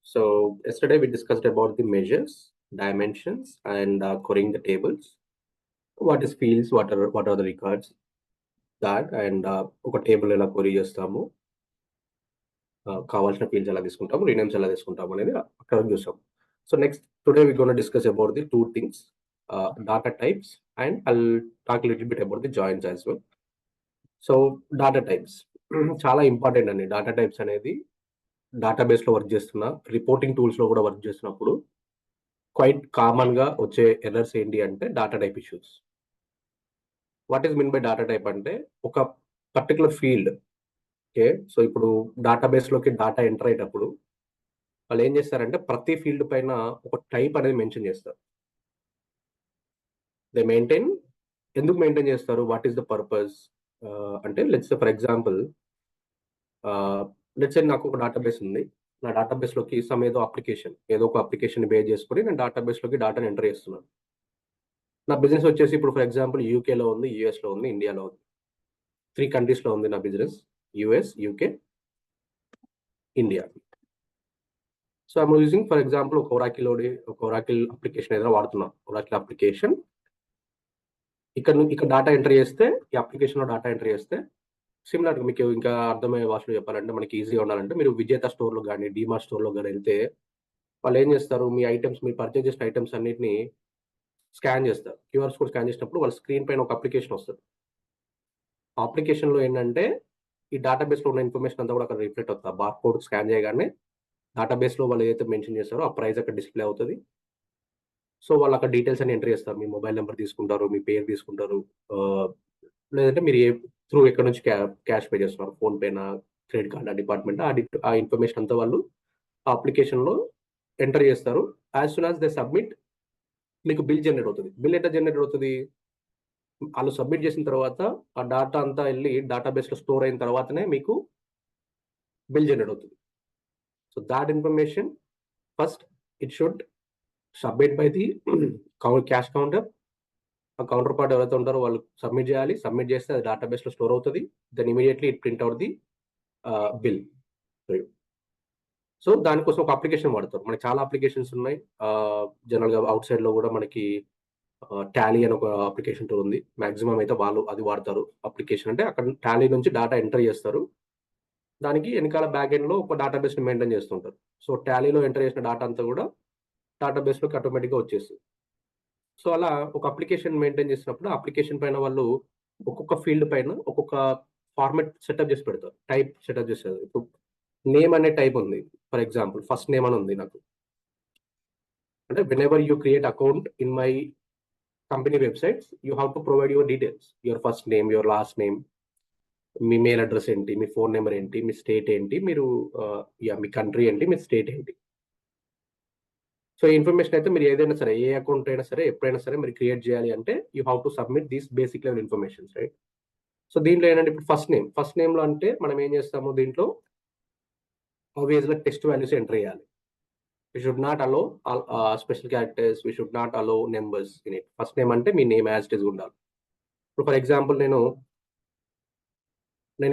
So yesterday we discussed about the measures, dimensions, and querying the tables. What is fields? What are the records? That and ఒక table ఎలా query చేస్తాము, కావాల్సిన fields ఎలా తీసుకుంటాము, రీనేమ్స్ ఎలా తీసుకుంటాము అనేది అక్కడ చూసాం. So next today we gonna discuss about the two things, data types, and I'll talk a little bit about the joins as well. So data types చాలా ఇంపార్టెంట్ అండి. డాటా టైప్స్ అనేది డేటాబేస్లో వర్క్ చేస్తున్న, రిపోర్టింగ్ టూల్స్లో కూడా work చేస్తున్నప్పుడు quiet కామన్గా వచ్చే errors ఏంటి అంటే data type issues. What is mean by data type అంటే ఒక పర్టికులర్ ఫీల్డ్. ఓకే, సో ఇప్పుడు డేటాబేస్లోకి డాటా ఎంటర్ అయ్యేటప్పుడు వాళ్ళు ఏం చేస్తారంటే ప్రతి ఫీల్డ్ పైన ఒక టైప్ అనేది మెన్షన్ చేస్తారు. They maintain. ఎందుకు మెయింటైన్ చేస్తారు? వాట్ ఈస్ ద పర్పస్ అంటే లెట్స్ ఫర్ ఎగ్జాంపుల్, లెట్స్ నాకు ఒక డేటాబేస్ ఉంది. నా డేటాబేస్లోకి ఏదో ఒక అప్లికేషన్ బేస్ చేసుకుని నేను డేటాబేస్లోకి డాటాని ఎంటర్ చేస్తున్నాను. నా బిజినెస్ వచ్చేసి ఇప్పుడు ఫర్ ఎగ్జాంపుల్ యూకేలో ఉంది, యూఎస్లో ఉంది, ఇండియాలో ఉంది. 3 కంట్రీస్లో ఉంది నా business: US, UK, India. So I'm using for example ఒక ఒరాకిల్ అప్లికేషన్ ఏదైనా వాడుతున్నాం. ఒరాకిల్ అప్లికేషన్ ఇక్కడ డాటా ఎంటర్ చేస్తే, ఈ అప్లికేషన్లో డాటా ఎంటర్ చేస్తే సిమిలర్గా మీకు ఇంకా అర్థమయ్యే భాషలో చెప్పాలంటే, మనకి ఈజీగా ఉండాలంటే మీరు విజేత స్టోర్లో కానీ డిమార్ట్ స్టోర్లో కానీ వెళ్తే వాళ్ళు ఏం చేస్తారు, మీ ఐటమ్స్, మీరు పర్చేజ్ చేసిన ఐటమ్స్ అన్నిటిని స్కాన్ చేస్తారు. క్యూఆర్ కోడ్ స్కాన్ చేసినప్పుడు వాళ్ళ స్క్రీన్ పైన ఒక అప్లికేషన్ వస్తుంది. ఆ అప్లికేషన్లో ఏంటంటే ఈ డేటాబేస్లో ఉన్న ఇన్ఫర్మేషన్ అంతా కూడా అక్కడ రిఫ్లెక్ట్ అవుతుంది. బార్ కోడ్ స్కాన్ చేయగానే డేటాబేస్లో వాళ్ళు ఏదైతే మెన్షన్ చేస్తారో ఆ ప్రైస్ అక్కడ డిస్ప్లే అవుతుంది. సో వాళ్ళు అక్కడ డీటెయిల్స్ అన్ని ఎంటర్ చేస్తారు. మీ మొబైల్ నెంబర్ తీసుకుంటారు, మీ పేరు తీసుకుంటారు, లేదంటే మీరు ఎక్కడ నుంచి క్యాష్ పే చేస్తున్నారు, ఫోన్పేనా, క్రెడిట్ కార్డ్ డిపార్ట్మెంట్, ఆ ఇన్ఫర్మేషన్ అంతా వాళ్ళు ఆ అప్లికేషన్లో ఎంటర్ చేస్తారు. As soon as they submit, మీకు బిల్ జనరేట్ అవుతుంది. బిల్ ఎట్లా జనరేట్ అవుతుంది? వాళ్ళు సబ్మిట్ చేసిన తర్వాత ఆ డాటా అంతా వెళ్ళి డేటాబేస్లో స్టోర్ అయిన తర్వాతనే మీకు బిల్ జనరేట్ అవుతుంది. So that information first it should submit by the cash counter. ఆ కౌంటర్ పార్ట్ ఎవరైతే ఉంటారో వాళ్ళు సబ్మిట్ చేయాలి. సబ్మిట్ చేస్తే అది డేటాబేస్లో స్టోర్ అవుతుంది. Then immediately it print out the bill. So దానికోసం ఒక అప్లికేషన్ వాడతారు. మనకి చాలా అప్లికేషన్స్ ఉన్నాయి. జనరల్గా అవుట్ సైడ్లో కూడా మనకి టాలీ అని ఒక అప్లికేషన్ టూల్ ఉంది. మాక్సిమం అయితే వాళ్ళు అది వాడతారు. అప్లికేషన్ అంటే అక్కడ టాలీ నుంచి డాటా ఎంటర్ చేస్తారు. దానికి వెనకాల బ్యాక్ ఎండ్లో ఒక డేటాబేస్ని మెయింటైన్ చేస్తుంటారు. సో టాలీలో ఎంటర్ చేసిన డాటా అంతా కూడా డేటాబేస్లోకి ఆటోమేటిక్గా వచ్చేస్తుంది. సో అలా ఒక అప్లికేషన్ మెయింటైన్ చేసినప్పుడు అప్లికేషన్ పైన వాళ్ళు ఒక్కొక్క ఫీల్డ్ పైన ఒక్కొక్క ఫార్మెట్ సెటప్ చేసి పెడతారు, టైప్ సెటప్ చేస్తారు. ఇప్పుడు నేమ్ అనే టైప్ ఉంది. ఫర్ ఎగ్జాంపుల్ ఫస్ట్ నేమ్ అని ఉంది నాకు. అంటే when ever you create account in my company websites, you have to provide your details, your first name, your last name, me mail address ఏంటి, మీ phone number ఏంటి, మీ state ఏంటి, మీరు మీ country ఏంటి, మీ state ఏంటి. సో ఈ ఇన్ఫర్మేషన్ అయితే మీరు ఏదైనా సరే, ఏ అకౌంట్ అయినా సరే, ఎప్పుడైనా సరే మీరు క్రియేట్ చేయాలి అంటే you have to submit these basic level informations, right? So దీంట్లో ఏంటంటే ఇప్పుడు ఫస్ట్ నేమ్లో అంటే మనం ఏం చేస్తాము, దీంట్లో ఆబ్వియస్గా టెక్స్ట్ వాల్యూస్ ఎంటర్ చేయాలి. We should not allow special characters. We should not allow numbers in it. First name అంటే మీ నేమ్ యాజ్ ఇట్ ఈస్ ఉండాలి. ఇప్పుడు ఫర్ ఎగ్జాంపుల్ నేను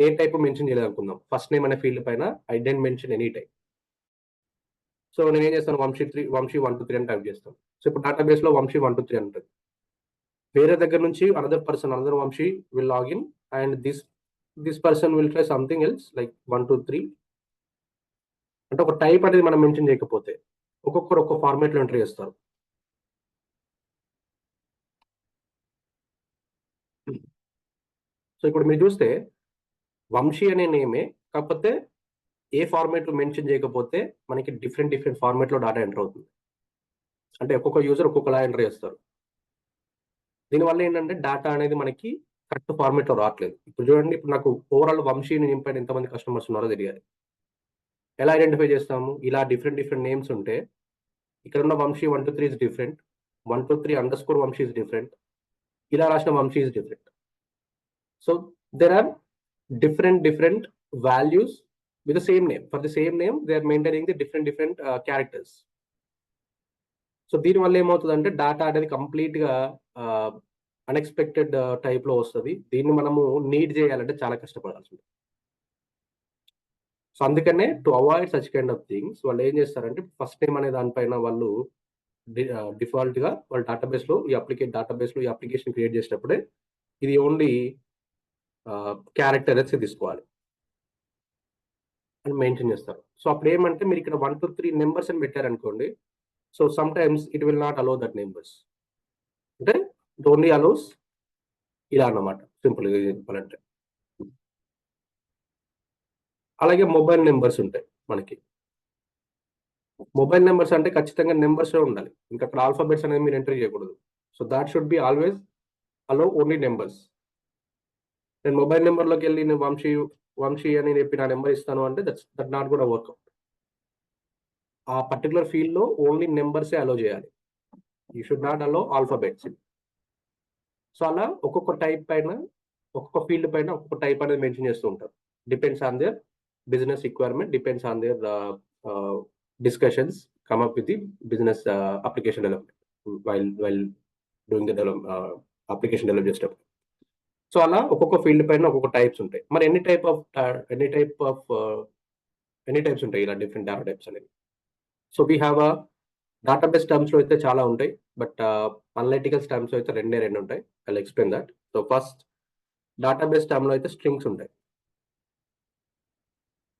ఏ టైప్ మెన్షన్ చేయలేదు అనుకుందాం. ఫస్ట్ నేమ్ అనే ఫీల్డ్ పైన I didn't mention any type. So నేను ఏం చేస్తాను, వంశీ 123 అని టైప్ చేస్తాను. సో ఇప్పుడు డేటాబేస్లో వంశీ 123 ఉంటుంది. వేరే దగ్గర నుంచి another Vamshi will log in and this person will try something else like 123. అంటే ఒక టైప్ అనేది మనం మెన్షన్ చేయకపోతే ఒక్కొక్కరు ఒక్కొక్క ఫార్మేట్లో ఎంటర్ చేస్తారు. సో ఇప్పుడు మీరు చూస్తే వంశీ అనే నేమే, కాకపోతే ఏ ఫార్మేట్లో మెన్షన్ చేయకపోతే మనకి డిఫరెంట్ ఫార్మేట్లో డాటా ఎంటర్ అవుతుంది. అంటే ఒక్కొక్క యూజర్ ఒక్కొక్కలా ఎంటర్ చేస్తారు. దీనివల్ల ఏంటంటే డాటా అనేది మనకి కరెక్ట్ ఫార్మేట్లో రావట్లేదు. ఇప్పుడు చూడండి, ఇప్పుడు నాకు ఓవరాల్ వంశీని నింపైన ఎంతమంది కస్టమర్స్ ఉన్నారో తెలియాలి. ఎలా ఐడెంటిఫై చేస్తాము? ఇలా డిఫరెంట్ నేమ్స్ ఉంటే ఇక్కడ ఉన్న Vamshi 123 is different, 123_ Vamshi is different, ఇలా రాసిన Vamshi is different. So there are different values with the same name. For the same name, they are maintaining the different characters. So దీనివల్ల ఏమవుతుందంటే డాటా అనేది కంప్లీట్గా అన్ఎక్స్పెక్టెడ్ టైప్లో వస్తుంది. దీన్ని మనము నీడ్ చేయాలంటే చాలా కష్టపడాల్సి ఉంటుంది. సో అందుకనే to avoid such kind of things వాళ్ళు ఏం చేస్తారంటే ఫస్ట్ నేమ్ అనే దానిపైన వాళ్ళు డిఫాల్ట్గా వాళ్ళ డేటాబేస్లో ఈ అప్లికేషన్ క్రియేట్ చేసినప్పుడే ఇది ఓన్లీ క్యారెక్టర్స్ తీసుకోవాలి అని మెన్షన్ చేస్తారు. సో అప్పుడు ఏమంటే మీరు ఇక్కడ 1 to 3 నెంబర్స్ అని పెట్టారనుకోండి, so some times it will not allow that numbers. అంటే ఇట్ ఓన్లీ అలౌస్ ఇలా అన్నమాట సింపుల్‌గా చెప్పాలంటే. అలాగే మొబైల్ నెంబర్స్ ఉంటాయి మనకి. మొబైల్ నెంబర్స్ అంటే ఖచ్చితంగా నెంబర్సే ఉండాలి. ఇంకా అక్కడ ఆల్ఫాబెట్స్ అనేవి మీరు ఎంటర్ చేయకూడదు. So thought should be always allow only numbers. నేను మొబైల్ నంబర్‌లోకెళ్ళి నేను వంశీ అని చెప్పి నా నంబర్ ఇస్తాను అంటే దట్ నాట్ గోనా వర్క్. ఆ పర్టిక్యులర్ ఫీల్డ్‌లో ఓన్లీ నంబర్సే అలౌ చేయాలి. You should not allow alphabets. So అలా ఒక్కొక్క టైప్ పైన, ఒక్కొక్క ఫీల్డ్ పైన ఒక్కొక్క టైప్ అనేది మెన్షన్ చేస్తూ ఉంటారు. Depends on their business requirement, depends on their discussions come up with the business application development while doing the application develop చేసేటప్పుడు. సో అలా ఒక్కొక్క ఫీల్డ్ పైన ఒక్కొక్క టైప్స్ ఉంటాయి. మరి ఎన్ని టైప్స్ ఉంటాయి ఇలా డిఫరెంట్ డేటా టైప్స్ అనేవి. సో వి హావ్ డేటాబేస్ టర్మ్స్‌లో అయితే చాలా ఉంటాయి. బట్ అనలిటికల్స్ టర్మ్స్‌లో అయితే రెండు ఉంటాయి. I will explain that. So first database టర్మ్‌లో అయితే స్ట్రింగ్స్ ఉంటాయి.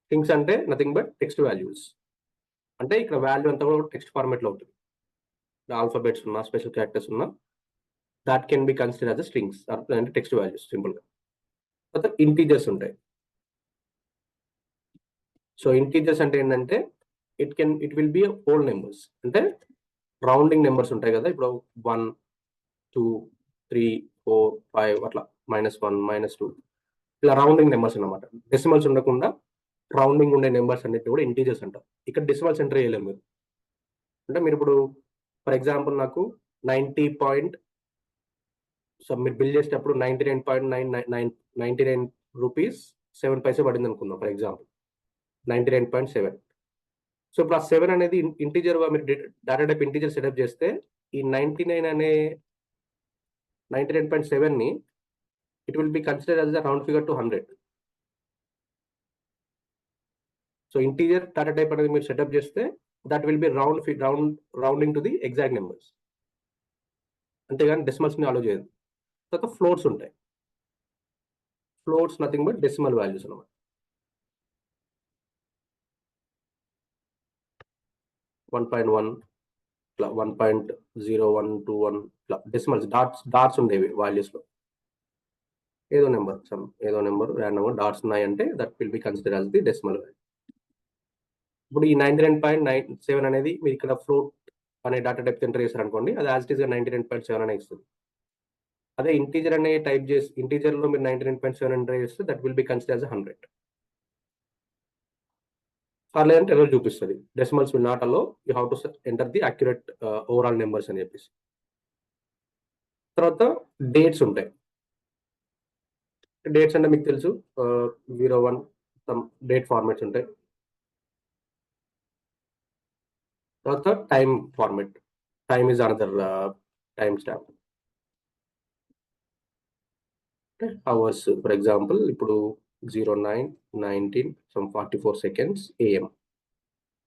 స్ట్రింగ్స్ అంటే నథింగ్ బట్ టెక్స్ట్ వాల్యూస్. అంటే ఇక్కడ వాల్యూ అంతా కూడా టెక్స్ట్ ఫార్మాట్‌లో ఉంటుంది. ఆల్ఫాబెట్స్ ఉన్నా, స్పెషల్ క్యారెక్టర్స్ ఉన్నా that can be considered as strings అంటే టెక్స్ట్ వాల్యూస్ సింపుల్‌గా. తర్వాత ఇంటీజర్స్ ఉంటాయి. సో ఇంటీజర్స్ అంటే ఏంటంటే it will be whole numbers. అంటే రౌండింగ్ నెంబర్స్ ఉంటాయి కదా! ఇప్పుడు 1, 2, 3, 4, 5 అట్లా -1, -2 ఇలా రౌండింగ్ నెంబర్స్ అన్నమాట. డెసిమల్స్ ఉండకుండా రౌండింగ్ ఉండే నెంబర్స్ అన్నిటిని కూడా ఇంటీజర్స్ అంటారు. ఇక్కడ డెసిమల్స్ ఎంటర్ చేయలేము మీరు. అంటే మీరిప్పుడు ఫర్ ఎగ్జాంపుల్ నాకు 90 పాయింట్ సో మీరు బిల్ చేసేటప్పుడు 99.99 rupees 7 paise పడిందనుకుందాం for example. 99.7. So ఇప్పుడు ఆ 7 అనేది ఇంటిజర్‌గా మీరు డేటా టైప్ ఇంటిజర్ సెటప్ చేస్తే ఈ 99 అనే 99.7ని it will be considered as a round figure to 100. So integer data type అనేది మీరు సెటప్ చేస్తే that will be rounding to the exact numbers. అంతేగాని డెసిమల్స్‌ని అలౌ చేయదు. తర్వాత ఫ్లోట్స్ ఉంటాయి. Floats nothing but decimal values అన్నమాట. 1.1 ఇట్లా 1.0121 ఇట్లా డెసిమల్స్ డాట్స్ ఉండేవి వాల్యూస్‌లో. ఏదో నెంబర్ రాండమ్‌గా డాట్స్ ఉన్నాయంటే that will be considered as the decimal value. ఇప్పుడు ఈ 99.97 అనేది మీరు ఇక్కడ ఫ్లోట్ అనే డేటా టైప్ ఎంటర్ చేశారనుకోండి, అది యాజ్ ఇట్ ఈస్‌గా 99.7 అనే ఇస్తుంది. అదే ఇంటిజర్ అనే టైప్ చేసి ఇంటిజర్‌లో మీరు 99.7 ఎంటర్ చేస్తే that will be considered as 100. లేదంటే ఎర్రర్ చూపిస్తది. Decimals will not allow. You have to enter the accurate overall numbers అని చెప్పేసి. తర్వాత డేట్స్ ఉంటాయి. డేట్స్ అంటే మీకు తెలుసు 01 సమ్ డేట్ ఫార్మాట్స్ ఉంటాయి. తర్వాత time format. Time is another time stamp. Hours for example ఇప్పుడు 09:19 సమ్ 44 సెకండ్స్ AM.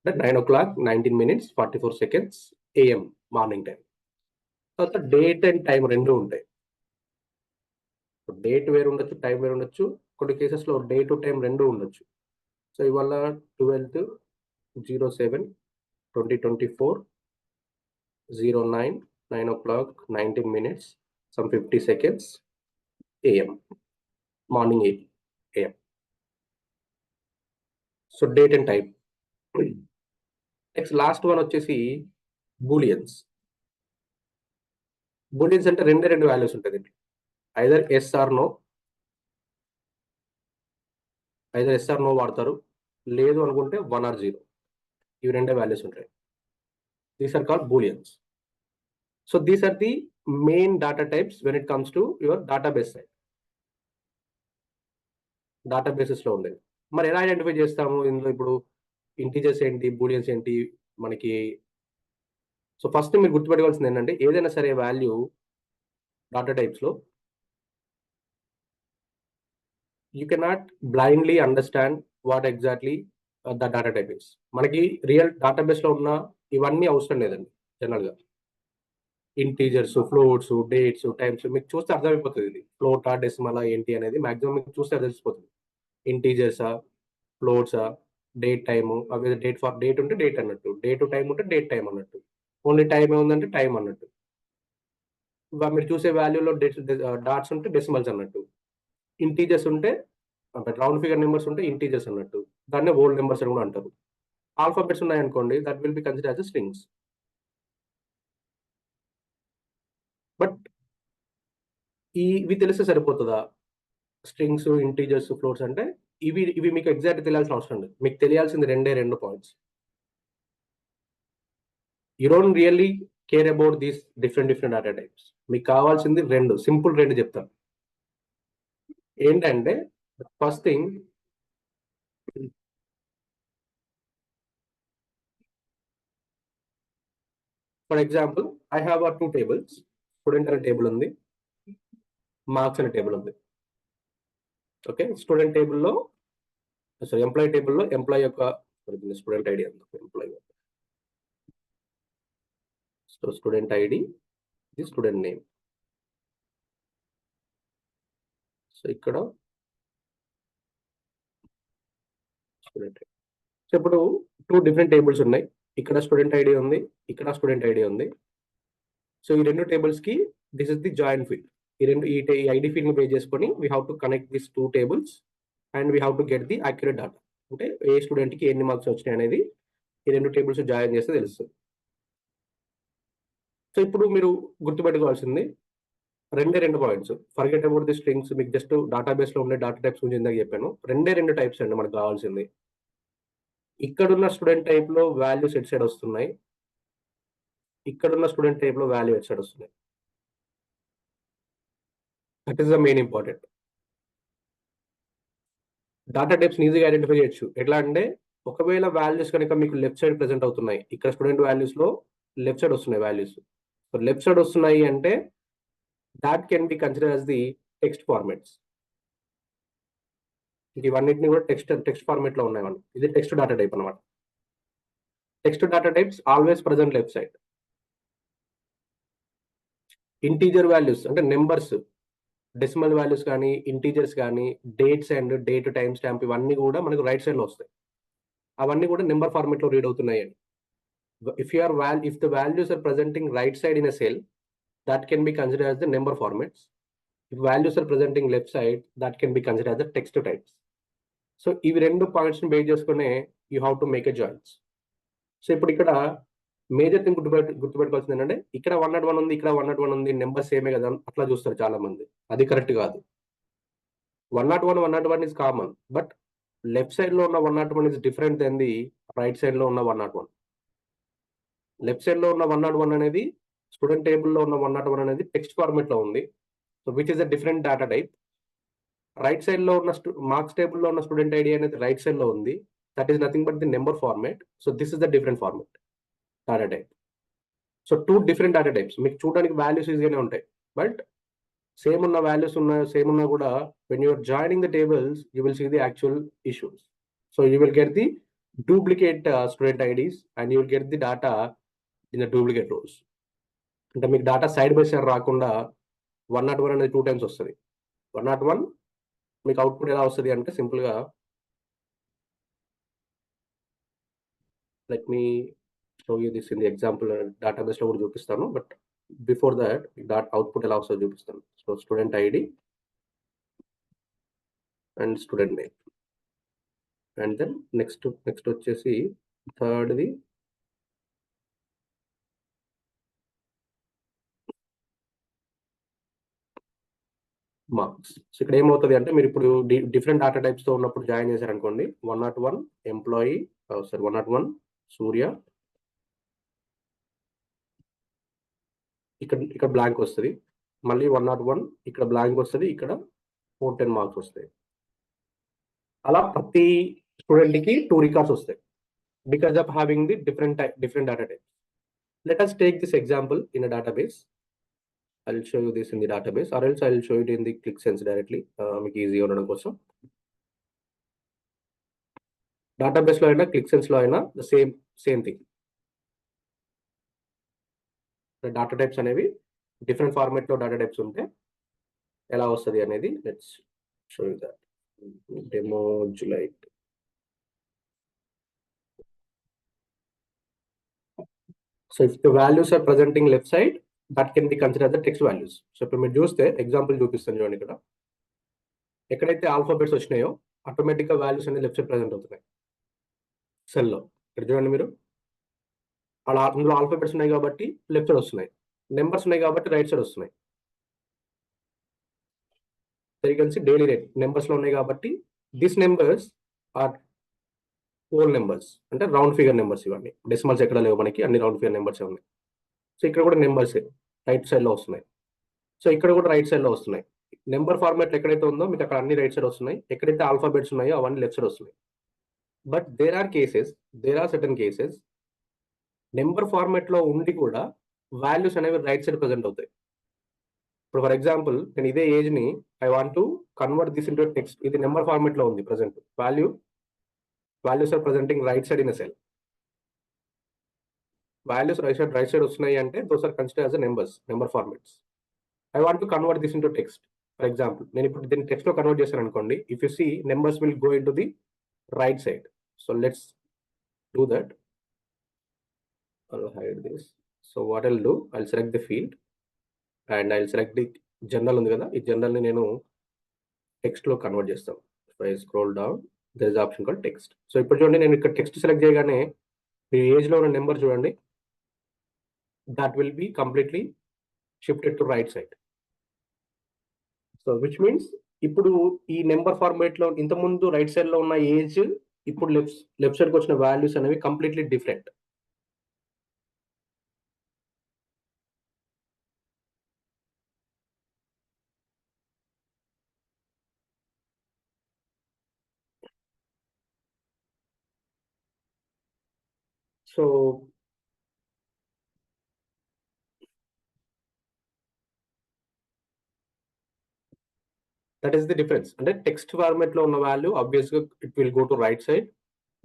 అంటే 9:19 44 సెకండ్స్ AM మార్నింగ్ టైమ్. తర్వాత డేట్ అండ్ టైమ్ 2 ఉంటాయి. డేట్ వేరు ఉండొచ్చు, టైమ్ వేరు ఉండొచ్చు. కొన్ని కేసెస్‌లో డే టు టైమ్ 2 ఉండొచ్చు. సో ఇవాళ 12/07/2024 09 9:19 some 50 seconds AM morning 8 AM. So date and time. Next last one వచ్చేసి బూలియన్స్. బూలియన్స్ అంటే రెండు వాల్యూస్ ఉంటాయి దీంట్లో. ఐదర్ ఎస్ ఆర్ నో వాడతారు. లేదు అనుకుంటే 1 or 0. ఇవి రెండే వాల్యూస్ ఉంటాయి. These are called booleans. So these are the main data types when it comes to your database side. డేటాబేసెస్‌లో ఉండేవి. మరి ఎలా ఐడెంటిఫై చేస్తాము? ఇందులో ఇప్పుడు ఇంటిజర్స్ ఏంటి? బూలియన్స్ ఏంటి? మనకి సో ఫస్ట్ మీరు గుర్తుపెట్టుకోవాల్సింది ఏంటంటే ఏదైనా సరే వాల్యూ డేటా టైప్స్‌లో you cannot blindly understand what exactly the data type is. మనకి రియల్ డేటాబేస్‌లో ఉన్న ఇవన్నీ అవసరం లేదండి జనరల్‌గా. ఇంటీజర్స్, ఫ్లోట్స్, డేట్స్, టైమ్స్ మీకు చూస్తే అర్థమైపోతది ఇది. ఫ్లోటా, డెసిమలా ఏంటి అనేది మాక్సిమం మీకు చూస్తే తెలిసిపోతది. ఇంటీజర్సా, ఫ్లోట్సా, డేట్ టైము అవి డేట్ ఉంటే డేట్ అన్నట్టు. డే టు టైమ్ ఉంటే డేట్ టైమ్ అన్నట్టు. ఓన్లీ టైమ్ ఏముందంటే టైమ్ అన్నట్టు. మీరు చూసే వాల్యూలో డాట్స్ ఉంటే డెసిమల్స్ అన్నట్టు. ఇంటీజర్స్ ఉంటే అంటే రౌండ్ ఫిగర్ నంబర్స్ ఉంటే ఇంటీజర్స్ అన్నట్టు. దాన్నే హోల్ నంబర్స్ అని కూడా అంటారు. ఆల్ఫాబెట్స్ ఉన్నాయనుకోండి that will be considered as strings. But ఇవి తెలిస్తే సరిపోతదా? స్ట్రింగ్స్, ఇంటీజర్స్, ఫ్లోట్స్ అంటే ఇవి మీకు ఎగ్జాక్ట్‌గా తెలియాల్సిన అవసరం లేదు. మీకు తెలియాల్సింది రెండు points. You don't really care about these different data types. మీకు కావాల్సింది 2 సింపుల్ 2 చెప్తాను. ఏంటంటే first thing for example I have 2 tables. Student అనే టేబుల్ ఉంది. మార్క్స్ అనే టేబుల్ ఉంది. ఓకే. స్టూడెంట్ టేబుల్‌లో ఎంప్లాయీ టేబుల్‌లో ఎంప్లాయీ యొక్క స్టూడెంట్ ఐడి ఎందుకు ఎంప్లాయీ స్టూడెంట్ ఐడి, ఇది స్టూడెంట్ నేమ్. సో ఇక్కడ స్టూడెంట్ ఐడి. సో ఇప్పుడు 2 డిఫరెంట్ టేబుల్స్ ఉన్నాయి. ఇక్కడ స్టూడెంట్ ఐడి ఉంది. ఇక్కడ స్టూడెంట్ ఐడి ఉంది. సో ఈ 2 టేబుల్స్‌కి this is the join field. ఈ ఐడి ఫీల్డ్‌ని బేస్ చేసుకొని we have to connect this 2 tables and we have to get the accurate data. అంటే ఏ స్టూడెంట్‌కి ఎన్ని మార్క్స్ వచ్చినాయి అనేది ఈ 2 టేబుల్స్ జాయిన్ చేస్తే తెలుస్తది. సో ఇప్పుడు మీరు గుర్తుపెట్టుకోవాల్సింది 2 points. Forget about the strings. మీకు జస్ట్ డేటాబేస్‌లో ఉండే డేటా టైప్స్ గురించి ఇందాక చెప్పాను. 2 టైప్స్ అండి మనకు కావాల్సింది. ఇక్కడున్న స్టూడెంట్ టైప్‌లో వాల్యూస్ ఎటు సైడ్ వస్తున్నాయి. ఇక్కడున్న స్టూడెంట్ టైప్‌లో వాల్యూ ఎటు సైడ్ వస్తున్నాయి. That is the main important. Data టైప్స్‌ని ఈజీగా ఐడెంటిఫై చేయొచ్చు. ఎట్లా అంటే ఒకవేళ వాల్యూస్ గనుక మీకు లెఫ్ట్ సైడ్ ప్రెజెంట్ అవుతున్నాయి. ఇక్కడ స్టూడెంట్ వాల్యూస్‌లో లెఫ్ట్ సైడ్ వస్తున్నాయి వాల్యూస్. సో లెఫ్ట్ సైడ్ వస్తున్నాయి అంటే that can be considered as the text formats. ఇవన్నిటిని కూడా టెక్స్ట్ ఫార్మాట్‌లో ఉన్నాయన్నమాట. ఇది టెక్స్ట్ డేటా టైప్ అన్నమాట. Text data types always present left side. Integer values అంటే నంబర్స్, డెసిమల్ వాల్యూస్ గాని, ఇంటీజర్స్ గాని, dates and date time stamp ఇవన్నీ కూడా మనకు రైట్ సైడ్‌లో వస్తాయి. అవన్నీ కూడా నంబర్ ఫార్మాట్‌లో రీడ్ అవుతున్నాయని. If the values are presenting right side in a cell, that can be considered as the number formats. If values are presenting left side, that can be considered as the text types. So ఇవి 2 పాయింట్స్‌ని base చేసుకునే you have to make a joins. So ఇప్పుడు ఇక్కడ major thing గుర్తుపెట్టుకోవాల్సింది ఏంటంటే ఇక్కడ 101 ఉంది, ఇక్కడ 101 ఉంది. నంబర్ సేమే కదా అట్లా చూస్తారు చాలా మంది. అది కరెక్ట్ కాదు. 101 ఈస్ కామన్. బట్ లెఫ్ట్ సైడ్‌లో ఉన్న 101 is different then the right సైడ్‌లో ఉన్న 101. లెఫ్ట్ సైడ్‌లో ఉన్న 101 అనేది స్టూడెంట్ టేబుల్‌లో ఉన్న 101 అనేది టెక్స్ట్ ఫార్మాట్‌లో ఉంది. So which is a different data type. Right సైడ్‌లో ఉన్న మార్క్స్ టేబుల్‌లో ఉన్న స్టూడెంట్ ఐడి అనేది రైట్ సైడ్‌లో ఉంది. That is nothing but the number format. So this is the different format data type. So 2 different data types. మీకు చూడడానికి values ఈజీగానే ఉంటాయి. బట్ సేమ్ ఉన్నా కూడా when you are joining the tables you will see the actual issues. So you will get the duplicate student IDs and you will get the data in the duplicate rows. అంటే మీకు data side by side రాకుండా 101 అనేది 2 times వస్తది. 101 మీకు output ఎలా వస్తది అంటే సింపుల్‌గా let me show you this in the example డేటాబేస్‌లో కూడా చూపిస్తాను. బట్ బిఫోర్ థాట్ అవుట్‌పుట్ ఎలా వస్తదో చూపిస్తాను. So student ID and student name. And then next వచ్చేసి థర్డ్‌ది మార్క్స్. సో ఇక్కడ ఏమవుతది అంటే మీరిప్పుడు డిఫరెంట్ డేటా టైప్స్‌తో ఉన్నప్పుడు జాయిన్ చేశారనుకోండి. 101 ఎంప్లాయీ 101 సూర్య ఇక్కడ బ్లాంక్ వస్తది. మళ్ళీ 101 ఇక్కడ బ్లాంక్ వస్తది. ఇక్కడ 410 మార్క్స్ వస్తాయి. అలా ప్రతి స్టూడెంట్‌కి 2 రికార్డ్స్ వస్తాయి. Because of having the different data types. Let us take this example in a database. I'll show you this in the database or else I'll show it in the ClickSense directly. మీకు ఈజీగా ఉండడం కోసం. డేటాబేస్లో అయినా క్లిక్సెన్స్లో అయినా same thing. Data types అనేవి different ఫార్మాట్లో డేటా టైప్స్ ఉంటే ఎలా వస్తుంది అనేది let's show you that. Demo జులై. So if the values are presenting left side, that can be consider the text values. So ఇప్పుడు మీరు చూస్తే ఎగ్జాంపుల్ చూపిస్తాను చూడండి. ఇక్కడ ఎక్కడైతే ఆల్ఫాబెట్స్ వచ్చినాయో ఆటోమేటిక్గా వాల్యూస్ అనేది లెఫ్ట్ సైడ్ ప్రజెంట్ అవుతున్నాయి సెల్లో. ఇక్కడ చూడండి మీరు, అలా అందులో ఆల్ఫాబెట్స్ ఉన్నాయి కాబట్టి లెఫ్ట్ సైడ్ వస్తున్నాయి, నెంబర్స్ ఉన్నాయి కాబట్టి రైట్ సైడ్ వస్తున్నాయి. కలిసి డైలీ రేట్ నెంబర్స్లో ఉన్నాయి కాబట్టి this numbers are whole numbers, అంటే రౌండ్ ఫిగర్ నెంబర్స్. ఇవన్నీ డెసిమల్స్ ఎక్కడ లేవు మనకి, అన్ని రౌండ్ ఫిగర్ నెంబర్స్ ఉన్నాయి. సో ఇక్కడ కూడా నెంబర్స్ రైట్ సైడ్లో వస్తున్నాయి. సో ఇక్కడ కూడా రైట్ సైడ్లో వస్తున్నాయి. నెంబర్ ఫార్మాట్ ఎక్కడైతే ఉందో మీకు అక్కడ అన్ని రైట్ సైడ్ వస్తున్నాయి, ఎక్కడైతే ఆల్ఫాబెట్స్ ఉన్నాయో అవన్నీ లెఫ్ట్ సైడ్ వస్తున్నాయి. But there are certain cases number ఫార్మాట్లో ఉండి కూడా వాల్యూస్ అనేవి రైట్ సైడ్ ప్రజెంట్ అవుతాయి. ఇప్పుడు ఫర్ ఎగ్జాంపుల్ నేను ఇదే ఏజ్ ని I want to convert this into text. ఇది నెంబర్ ఫార్మాట్ లో ఉంది present. Values are presenting right side in a cell. Values right side వస్తున్నాయి అంటే those are consider as number formats. I want to convert this into text. For example నేను ఇప్పుడు దీన్ని text లో convert చేశాను అనుకోండి. If you see numbers will go into the right side. So let's do that. I'll hide this. So what I'll do, I'll select the field and I'll select the general ఉంది కదా, ఈ general ని నేను text లో convert చేస్తాం. I scroll down, there is option call text. So ఇప్పుడు చూడండి, నేను ఇక్కడ టెక్స్ట్ సెలెక్ట్ చేయగానే మీ ఏజ్ లో ఉన్న నెంబర్ చూడండి, that will be completely shifted to right side. So which means ఇప్పుడు ఈ నెంబర్ ఫార్మేట్ లో ఇంతకుముందు రైట్ సైడ్ లో ఉన్న ఏజ్ ఇప్పుడు లెఫ్ట్ సైడ్ కి వచ్చిన వాల్యూస్ అనేవి completely different. So that is the difference. అంటే టెక్స్ట్ ఫార్మేట్ లో ఉన్న వాల్యూ ఆబ్వియస్ గా it will go to right side.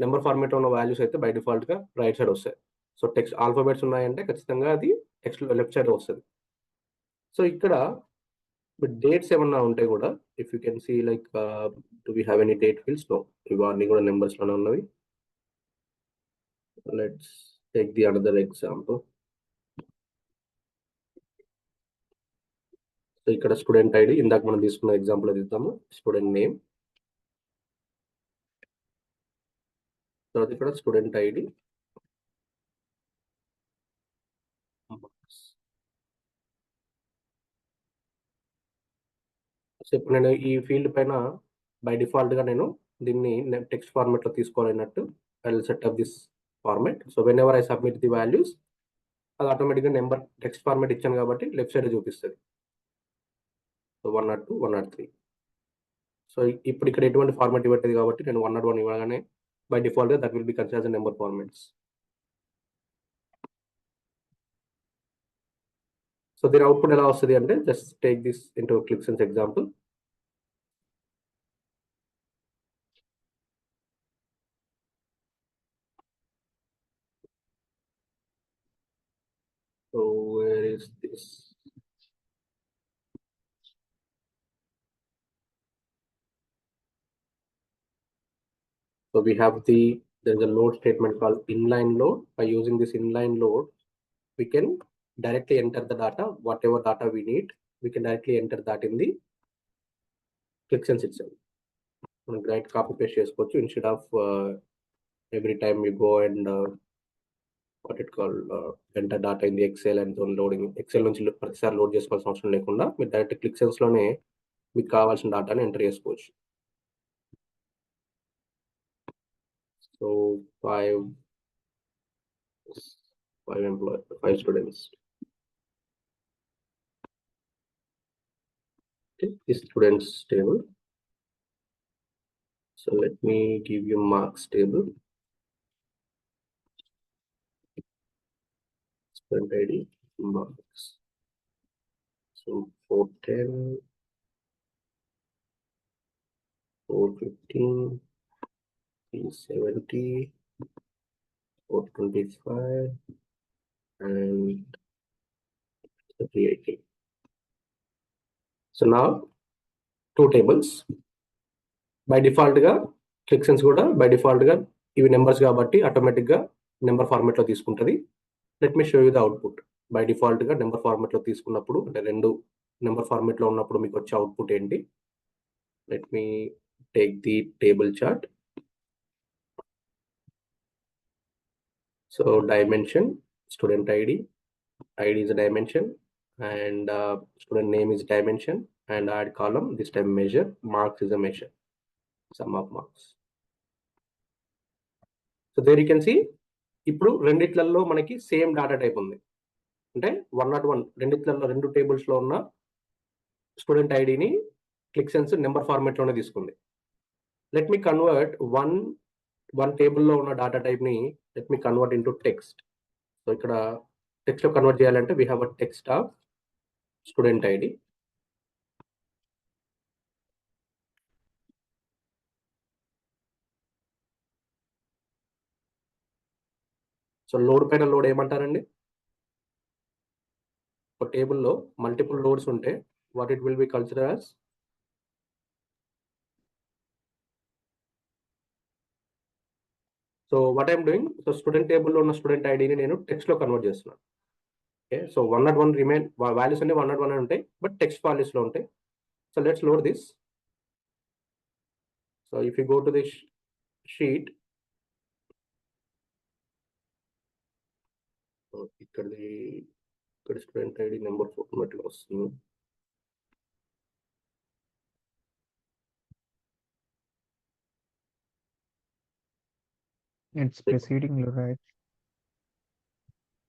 Number format లో ఉన్న వాల్యూస్ అయితే బై డిఫాల్ట్ గా రైట్ సైడ్ వస్తాయి. సో టెక్స్ట్ ఆల్ఫాబెట్స్ ఉన్నాయంటే ఖచ్చితంగా అది టెక్స్ట్ లెఫ్ట్ సైడ్ వస్తుంది. సో ఇక్కడ డేట్స్ ఏమన్నా ఉంటే కూడా if you can see like do we have any date fields? No, ఇవన్నీ కూడా నెంబర్స్ లోనే ఉన్నవి. Let's take the another example. So ఇక్కడ స్టూడెంట్ ఐడి, ఇందాక మనం తీసుకున్న ఎగ్జాంపుల్ తీద్దాము. స్టూడెంట్ నేమ్, తర్వాత ఇక్కడ స్టూడెంట్ ఐడి, సో ఇప్పుడు నేను ఈ ఫీల్డ్ పైన బై డిఫాల్ట్ గా నేను దీన్ని టెక్స్ట్ ఫార్మాట్ లో తీసుకోవాలన్నట్టు I will set up this format. So whenever I submit the values, అది ఆటోమేటిక్గా నెంబర్ టెక్స్ట్ ఫార్మాట్ ఇచ్చాను కాబట్టి లెఫ్ట్ సైడ్ చూపిస్తుంది. సో 102, 103. సో ఇప్పుడు ఇక్కడ ఎటువంటి ఫార్మాట్ ఇవ్వట్లేదు కాబట్టి నేను 101 ఇవ్వగానే బై డిఫాల్ట్ గా that will be consider as number formats. So దీని అవుట్పుట్ ఎలా వస్తుంది అంటే, just take this into Qlik Sense example. So where is this? So we have there's a load statement called inline load. By using this inline load, we can directly enter the data, whatever data we need, we can directly enter that in the ClickSense itself. Right, copy paste చేసుకోవచ్చు instead of every time you go and what it called enter data in the Excel and then loading. Excel నుంచి ప్రతిసారి load చేసుకోవాల్సిన అవసరం లేకుండా మీరు direct ClickSense లోనే మీకు కావాల్సిన డేటాని ఎంటర్ చేసుకోవచ్చు. So 5 employees, 5 students. Okay, the students table. So let me give you marks table. Student ID, marks. So 410, 415, 370, 425, and 380. So now 2 tables. By డిఫాల్ట్గా క్లిక్ సెన్స్ కూడా బై డిఫాల్ట్గా ఇవి నెంబర్స్ కాబట్టి ఆటోమేటిక్గా నెంబర్ ఫార్మాట్లో తీసుకుంటుంది. Let me show you the output. By డిఫాల్ట్గా number ఫార్మాట్లో తీసుకున్నప్పుడు అంటే 2 నెంబర్ ఫార్మాట్లో ఉన్నప్పుడు మీకు వచ్చే అవుట్పుట్ ఏంటి? Let me take the table chart. So dimension, student ID is a dimension, and student name is dimension, and add column, this time measure, marks is a measure, sum of marks. So there you can see ఇప్పుడు రెండిట్లలో మనకి same data type ఉంది. అంటే 101 రెండిట్లలో 2 టేబుల్స్లో ఉన్న student ఐడిని click sense number ఫార్మాట్లోనే తీసుకుంది. Let me convert one టేబుల్లో ఉన్న data టైప్ని let me convert into text. So ఇక్కడ టెక్స్ట్లో కన్వర్ట్ చేయాలంటే we have a text of student ID. So load పైన లోడ్ ఏమంటారండి? ఒక టేబుల్లో మల్టిపుల్ లోడ్స్ ఉంటే what it will be consider as so what I'm doing, so student టేబుల్లో ఉన్న స్టూడెంట్ ఐడిని నేను టెక్స్ట్లో కన్వర్ట్ చేస్తున్నాను. ఓకే, సో 101 రిమైన్ వాల్యూస్ అన్ని 101 అని ఉంటాయి, బట్ టెక్స్ట్ వాల్యూస్లో ఉంటాయి. So let's load this. So if you go to this sheet, ఇక్కడ స్టూడెంట్ ఐడి నెంబర్ ఫార్మాట్లో వస్తుంది. It's preceding load, right?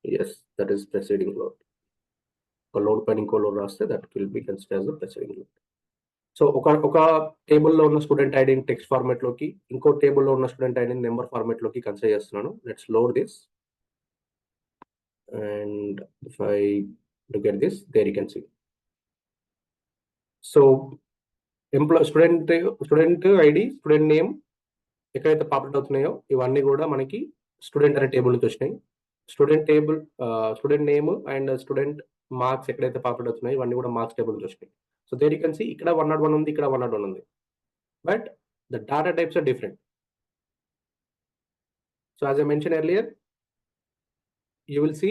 Yes, that is preceding load. ఒక లోడ్ పైన ఇంకో లోడ్ రాస్తే that will be consider as the preceding load. So ఒక టేబుల్లో ఉన్న స్టూడెంట్ ఐడిని టెక్స్ట్ ఫార్మాట్లోకి, ఇంకో టేబుల్లో ఉన్న స్టూడెంట్ ఐడిని నెంబర్ ఫార్మాట్లోకి కన్సిడర్ చేస్తున్నాను. Let's load this, and if I look at this, there you can see. So student ID, student name ఎక్కడైతే పాపులేట్ అవుతున్నాయో ఇవన్నీ కూడా మనకి స్టూడెంట్ అనే టేబుల్ నుంచి వచ్చినాయి. Student name and student marks ఎక్కడైతే పాపులేట్ అవుతున్నాయో ఇవన్నీ కూడా మార్క్స్ టేబుల్ నుంచి వచ్చినాయి. So there you can see ఇక్కడ 101 ఉంది, ఇక్కడ 101 ఉంది, but the data types are different. So as I mention earlier, you will see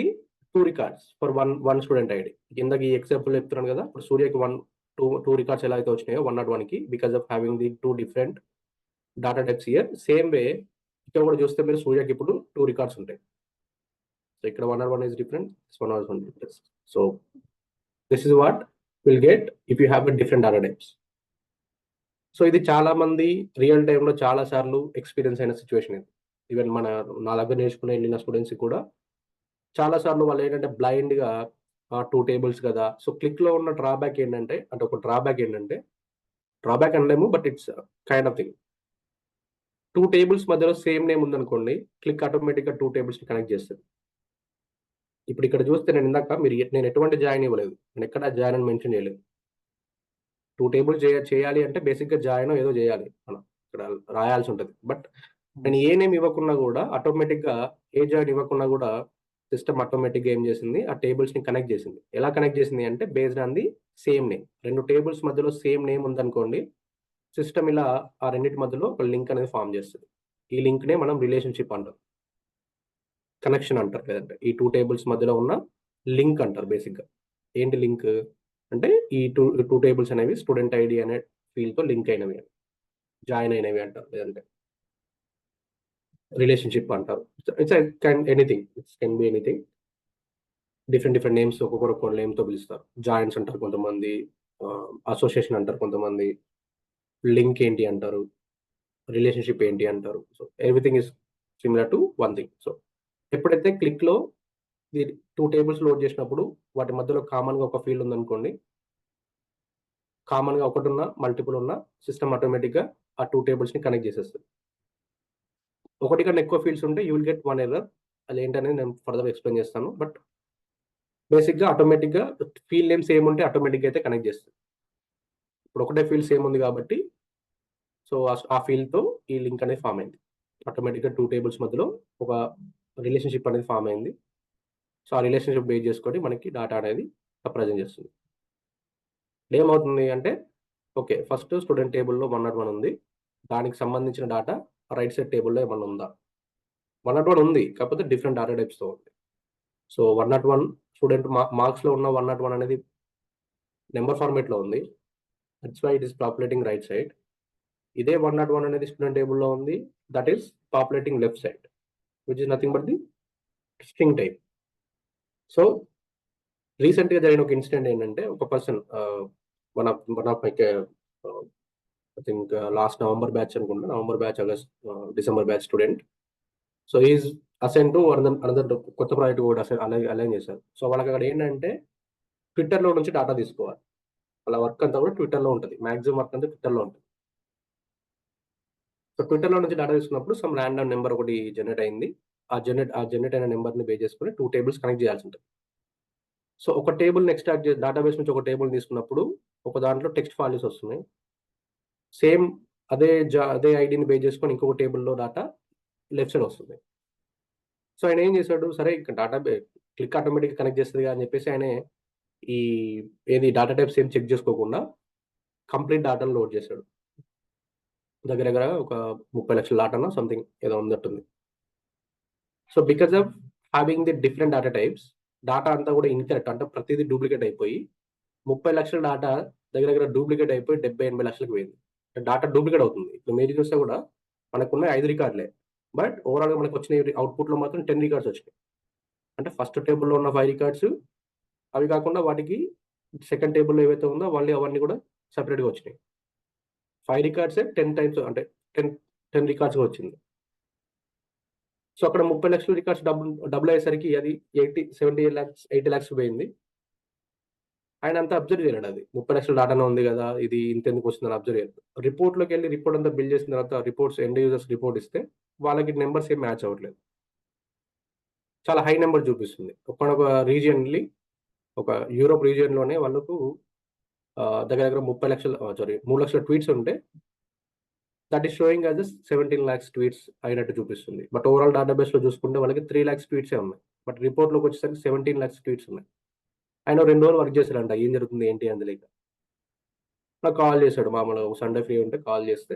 2 records for one student ID. కిందకి ఈ ఎగ్జాంపుల్ చెప్తున్నాను కదా, ఇప్పుడు సూర్యకి 2 రికార్డ్స్ ఎలా అయితే వచ్చినాయో 101కి, because of having the 2 different data types here. Same way ఇక్కడ కూడా చూస్తే మీరు సూర్యకి ఇప్పుడు 2 రికార్డ్స్ ఉంటాయి. సో ఇక్కడ 101 is different, this 101 different. So this is what we'll get if you have a different data types. So ఇది చాలా మంది రియల్ టైంలో చాలా సార్లు ఎక్స్పీరియన్స్ అయిన సిచ్యువేషన్ ఇది. ఈవెన్ నా దగ్గర నేర్చుకుని వెళ్ళిన స్టూడెంట్స్ కూడా చాలా సార్లు వాళ్ళు ఏంటంటే బ్లైండ్గా 2 టేబుల్స్ కదా. సో క్లిక్లో ఉన్న డ్రాబ్యాక్ ఏంటంటే, డ్రాబ్యాక్ అనలేము, but it's kind of thing. 2 tables మధ్యలో సేమ్ నేమ్ ఉందనుకోండి, క్లిక్ ఆటోమేటిక్గా 2 టేబుల్స్ని కనెక్ట్ చేస్తుంది. ఇప్పుడు ఇక్కడ చూస్తే నేను ఎటువంటి జాయిన్ ఇవ్వలేదు, నేను ఎక్కడ జాయిన్ అని మెన్షన్ చేయలేదు. 2 టేబుల్స్ చేయాలి అంటే బేసిక్గా జాయిన్ ఏదో చేయాలి, మనం ఇక్కడ రాయాల్సి ఉంటుంది. బట్ నేను ఏ నేమ్ ఇవ్వకున్నా కూడా ఆటోమేటిక్గా, ఏ జాయిన్ ఇవ్వకున్నా కూడా సిస్టమ్ ఆటోమేటిక్గా ఏం చేసింది, ఆ టేబుల్స్ని కనెక్ట్ చేసింది. ఎలా కనెక్ట్ చేసింది అంటే based on the same name. 2 tables మధ్యలో సేమ్ నేమ్ ఉందనుకోండి, సిస్టమ్ ఇలా ఆ రెండింటి మధ్యలో ఒక లింక్ అనేది ఫామ్ చేస్తుంది. ఈ లింక్నే మనం రిలేషన్షిప్ అంటాం, కనెక్షన్ అంటారు. లేదంటే ఈ 2 టేబుల్స్ మధ్యలో ఉన్న లింక్ అంటారు. బేసిక్గా ఏంటి లింక్ అంటే ఈ టూ టేబుల్స్ అనేవి స్టూడెంట్ ఐడి అనే ఫీల్డ్తో లింక్ అయినవి, జాయిన్ అయినవి అంటారు, లేదంటే రిలేషన్షిప్ అంటారు. It's anything, it's can be anything. Different names ఒక్కొక్క నేమ్తో పిలుస్తారు. జాయిన్స్ అంటారు కొంతమంది, అసోసియేషన్ అంటారు కొంతమంది, లింక్ ఏంటి అంటారు, రిలేషన్షిప్ ఏంటి అంటారు. So everything is similar to one thing. So ఎప్పుడైతే క్లిక్లో ఈ 2 టేబుల్స్ లోడ్ చేసినప్పుడు వాటి మధ్యలో కామన్గా ఒక ఫీల్డ్ ఉందనుకోండి, కామన్గా ఒకటి ఉన్న మల్టిపుల్ ఉన్న సిస్టమ్ ఆటోమేటిక్గా ఆ 2 టేబుల్స్ని కనెక్ట్ చేసేస్తుంది. ఒకటి కన్నా ఎక్కువ ఫీల్డ్స్ ఉంటే యూ విల్ గెట్ 1 ఎర్రర్. అది ఏంటనేది నేను ఫర్దర్ ఎక్స్ప్లెయిన్ చేస్తాను. బట్ బేసిక్గా ఆటోమేటిక్గా ఫీల్డ్ నేమ్ సేమ్ ఉంటే ఆటోమేటిక్గా అయితే కనెక్ట్ చేస్తుంది. ఇప్పుడు ఒకటే ఫీల్డ్ సేమ్ ఉంది కాబట్టి సో ఆ ఫీల్డ్తో ఈ లింక్ అనేది ఫామ్ అయింది. ఆటోమేటిక్గా 2 టేబుల్స్ మధ్యలో ఒక రిలేషన్షిప్ అనేది ఫామ్ అయింది. సో ఆ రిలేషన్షిప్ బేస్ చేసుకొని మనకి డేటా అనేది ప్రజెంట్ చేస్తుంది. ఏమవుతుంది అంటే ఓకే, ఫస్ట్ స్టూడెంట్ టేబుల్‌లో 101 ఉంది. దానికి సంబంధించిన డేటా రైట్ సైడ్ టేబుల్‌లో ఏమన్నా ఉందా? 101 ఉంది. కాకపోతే డిఫరెంట్ డేటా టైప్స్‌తో ఉంది. సో 101 స్టూడెంట్ మార్క్స్‌లో ఉన్న 101 అనేది నంబర్ ఫార్మాట్‌లో ఉంది. That's why it is populating right side. ఇదే 101 అనేది స్టూడెంట్ టేబుల్‌లో ఉంది. That is populating left side, which is nothing but the string type. So రీసెంట్‌గా జరిగిన ఒక ఇన్సిడెంట్ ఏంటంటే ఒక person one of my I think last November batch అనుకుంటా. November batch, August, December batch student. So he is assign to another కొత్త project కూడా align చేశారు. సో వాళ్ళకి అక్కడ ఏంటంటే ట్విట్టర్‌లో నుంచి డేటా తీసుకోవాలి. వాళ్ళ వర్క్ అంతా కూడా ట్విట్టర్‌లో ఉంటది. మాక్సిమం వర్క్ అంతా ట్విట్టర్‌లో ఉంటది. సో ట్విట్టర్‌లో నుంచి డేటా తీసుకున్నప్పుడు సమ్ రాండమ్ నెంబర్ ఒకటి జనరేట్ అయింది. ఆ జనరేట్ అయిన నెంబర్‌ని బేస్ చేసుకొని 2 టేబుల్స్ కనెక్ట్ చేయాల్సి ఉంటది. సో ఒక టేబుల్‌ని ఎక్స్ట్రాక్ట్ డేటాబేస్ నుంచి ఒక టేబుల్ తీసుకున్నప్పుడు ఒక దాంట్లో టెక్స్ట్ వాల్యూస్ వస్తున్నాయి. సేమ్ అదే ఐడీని బేస్ చేసుకొని ఇంకొక టేబుల్‌లో డేటా లెఫ్ట్ సైడ్ వస్తుంది. సో ఆయన ఏం చేశాడు, సరే క్లిక్ ఆటోమేటిక్‌గా కనెక్ట్ చేస్తదిగా అని చెప్పేసి ఆయన ఈ డేటా టైప్స్ ఏం చెక్ చేసుకోకుండా కంప్లీట్ డేటాను లోడ్ చేశాడు. దగ్గర దగ్గర ఒక 30 లక్షల డేటానో సంథింగ్ ఏదో ఉన్నట్టుంది. So because of having the different data types, data అంతా కూడా ఇన్‌కరెక్ట్, అంటే ప్రతిదీ డూప్లికేట్ అయిపోయి 30 లక్షల డేటా దగ్గర దగ్గర డూప్లికేట్ అయిపోయి 70-80 లక్షలకు పోయింది. డేటా డూప్లికేట్ అవుతుంది. ఇప్పుడు మీరు చూస్తే కూడా మనకున్న 5 రికార్డులే. బట్ ఓవరాల్‌గా మనకొచ్చినయి అవుట్‌పుట్‌లో మాత్రం 10 రికార్డ్స్ వచ్చినాయి. అంటే ఫస్ట్ టేబుల్‌లో ఉన్న 5 రికార్డ్స్, అవి కాకుండా వాటికి సెకండ్ టేబుల్‌లో ఏవైతే ఉందో మళ్ళీ అవన్నీ కూడా సెపరేట్‌గా వచ్చినాయి. 5 రికార్డ్సే 10 టైమ్స్, అంటే 10 రికార్డ్స్‌గా వచ్చింది. సో అక్కడ 30 లక్షల రికార్డ్స్ డబుల్ అయ్యేసరికి అది 70 లాక్స్, 80 లాక్స్ పోయింది. ఆయన అంతా అబ్జర్వ్ చేయలేడు అది. 30 లక్షల డేటానే ఉంది గదా! ఇది ఇంతెందుకు వస్తుందని అబ్జర్వ్ చేయలేదు. రిపోర్ట్‌లోకెళ్ళి రిపోర్ట్ అంతా బిల్డ్ చేసిన తర్వాత రిపోర్ట్స్ ఎండ్ యూజర్స్ రిపోర్ట్ ఇస్తే వాళ్ళకి నంబర్స్ ఏం మ్యాచ్ అవ్వట్లేదు. చాలా హై నంబర్ చూపిస్తుంది. ఒకానొక రీజియన్‌లి ఒక యూరోప్ రీజియన్‌లోనే వాళ్ళకు దగ్గర దగ్గర 3 లక్షల ట్వీట్స్ ఉంటే that is showing as 17 lakhs tweets అయినట్టు చూపిస్తుంది. బట్ ఓవరాల్ డేటాబేస్‌లో చూసుకుంటే వాళ్ళకి 3 లాక్స్ ట్వీట్సే ఉన్నాయి. బట్ రిపోర్ట్‌లోకి వచ్చేసరికి 17 లాక్స్ ట్వీట్స్ ఉన్నాయి. ఆయన 2 రోజులు వర్క్ చేసాడంట. ఏం జరుగుతుంది ఏంటి అని తెలియక. నాకు కాల్ చేసాడు మామూలుగా సండే ఫ్రీ ఉంటే కాల్ చేస్తే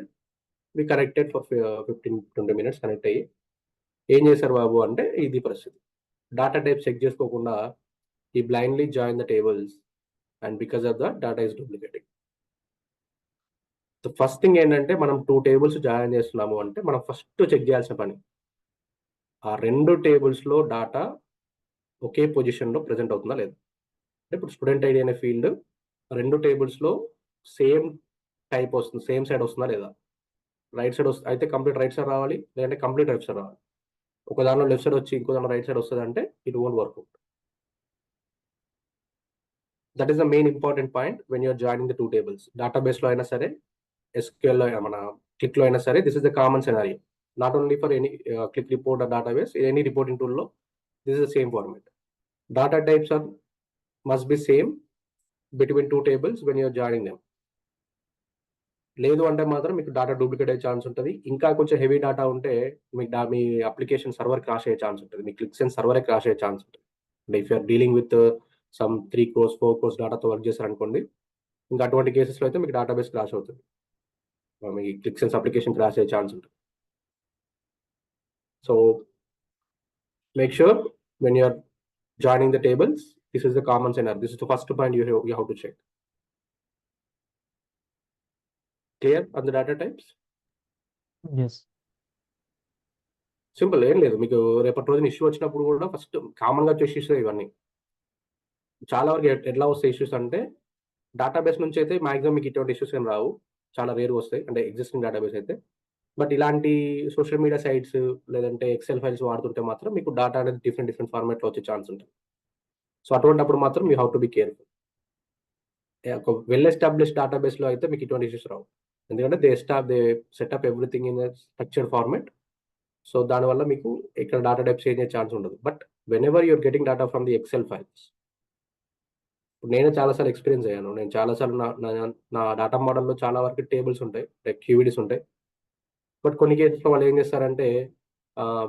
వి కనెక్టెడ్ ఫర్ 15-20 మినిట్స్ కనెక్ట్ అయ్యి, ఏం చేశారు బాబు అంటే ఇది పరిస్థితి. డేటా టైప్ చెక్ చేసుకోకుండా ఈ blindly join the tables and because of the data is duplicating. So first thing ఏంటంటే మనం 2 టేబుల్స్ జాయిన్ చేస్తున్నాము అంటే మనం ఫస్ట్ చెక్ చేయాల్సిన పని, ఆ 2 టేబుల్స్‌లో డేటా ఒకే పొజిషన్‌లో ప్రెజెంట్ అవుతుందా లేదా? అంటే ఇప్పుడు స్టూడెంట్ ఐడీ అనే ఫీల్డ్ 2 టేబుల్స్‌లో సేమ్ టైప్ వస్తుంది. సేమ్ సైడ్ వస్తుందా లేదా? రైట్ సైడ్ అయితే కంప్లీట్ రైట్ సైడ్ రావాలి. లేదంటే కంప్లీట్ లెఫ్ట్ సైడ్ రావాలి. ఒక దానిలో లెఫ్ట్ సైడ్ వచ్చి ఇంకో దానిలో రైట్ సైడ్ వస్తదంటే it won't work out. That is the main important point when you are joining the 2 tables. డేటాబేస్‌లో అయినా సరే, ఎస్‌క్యూఎల్‌లో మన క్లిక్‌లో అయినా సరే, this is the common scenario. Not only for any Qlik report or database, any reporting టూల్‌లో this is the same format. Data types must be same between 2 tables when you are joining them. లేదు అంటే మాత్రం మీకు data duplicate అయ్యే chance ఉంటది. ఇంకా కొంచెం heavy data ఉంటే మీకు మీ అప్లికేషన్ సర్వర్ క్రాష్ అయ్యే ఛాన్స్ ఉంటది. మీ క్లిక్సెన్స్ సర్వరే క్రాష్ అయ్యే ఛాన్స్ ఉంటది. అంటే if you are dealing with some 3 crores, 4 crores డేటాతో వర్క్ చేశారనుకోండి, ఇంకా అటువంటి కేసెస్‌లో అయితే మీకు డేటాబేస్ క్రాష్ అవుతది. మీ క్లిక్సెన్స్ అప్లికేషన్ క్రాష్ అయ్యే ఛాన్స్ ఉంటది. So make sure when you are joining the tables, this is the common scenario. This is the first point you have to check. Clear on the data types? Yes. Simple, ఏం లేదు. మీకు రేపటి రోజున issue వచ్చినప్పుడు కూడా first కామన్‌గా వచ్చే ఇష్యూసే ఇవన్నీ. చాలా వరకు ఎట్లా వస్తాయి ఇష్యూస్ అంటే, డేటాబేస్ నుంచి అయితే మాక్సిమం మీకు ఇటువంటి ఇష్యూస్ ఏం రావు. చాలా రేర్‌గా వస్తాయి. అంటే ఎగ్జిస్టింగ్ డేటాబేస్ అయితే. బట్ ఇలాంటి సోషల్ మీడియా సైట్స్ లేదంటే ఎక్సెల్ ఫైల్స్ వాడుతుంటే మాత్రం మీకు డేటా అనేది డిఫరెంట్ డిఫరెంట్ ఫార్మాట్‌లో వచ్చే ఛాన్స్ ఉంటది. సో అటువంటప్పుడు మాత్రం you have to be careful. ఒక వెల్ ఎస్టాబ్లిష్డ్ డేటాబేస్‌లో అయితే మీకు ఇటువంటి ఇష్యూస్ రావు. ఎందుకంటే they set up everything in a structured format. So దానివల్ల మీకు ఇక్కడ డేటా టైప్ చేంజ్ అయ్యే ఛాన్స్ ఉండదు. But whenever you are getting data from the Excel files, నేనే చాలా సార్లు ఎక్స్‌పీరియన్స్ అయ్యాను. నేను చాలా సార్లు నా నా నా డేటా మోడల్‌లో చాలా వరకు టేబుల్స్ ఉంటాయి. లైక్ క్యూవీడీస్ ఉంటాయి. బట్ కొన్ని కేసెస్లో వాళ్ళు ఏం చేస్తారంటే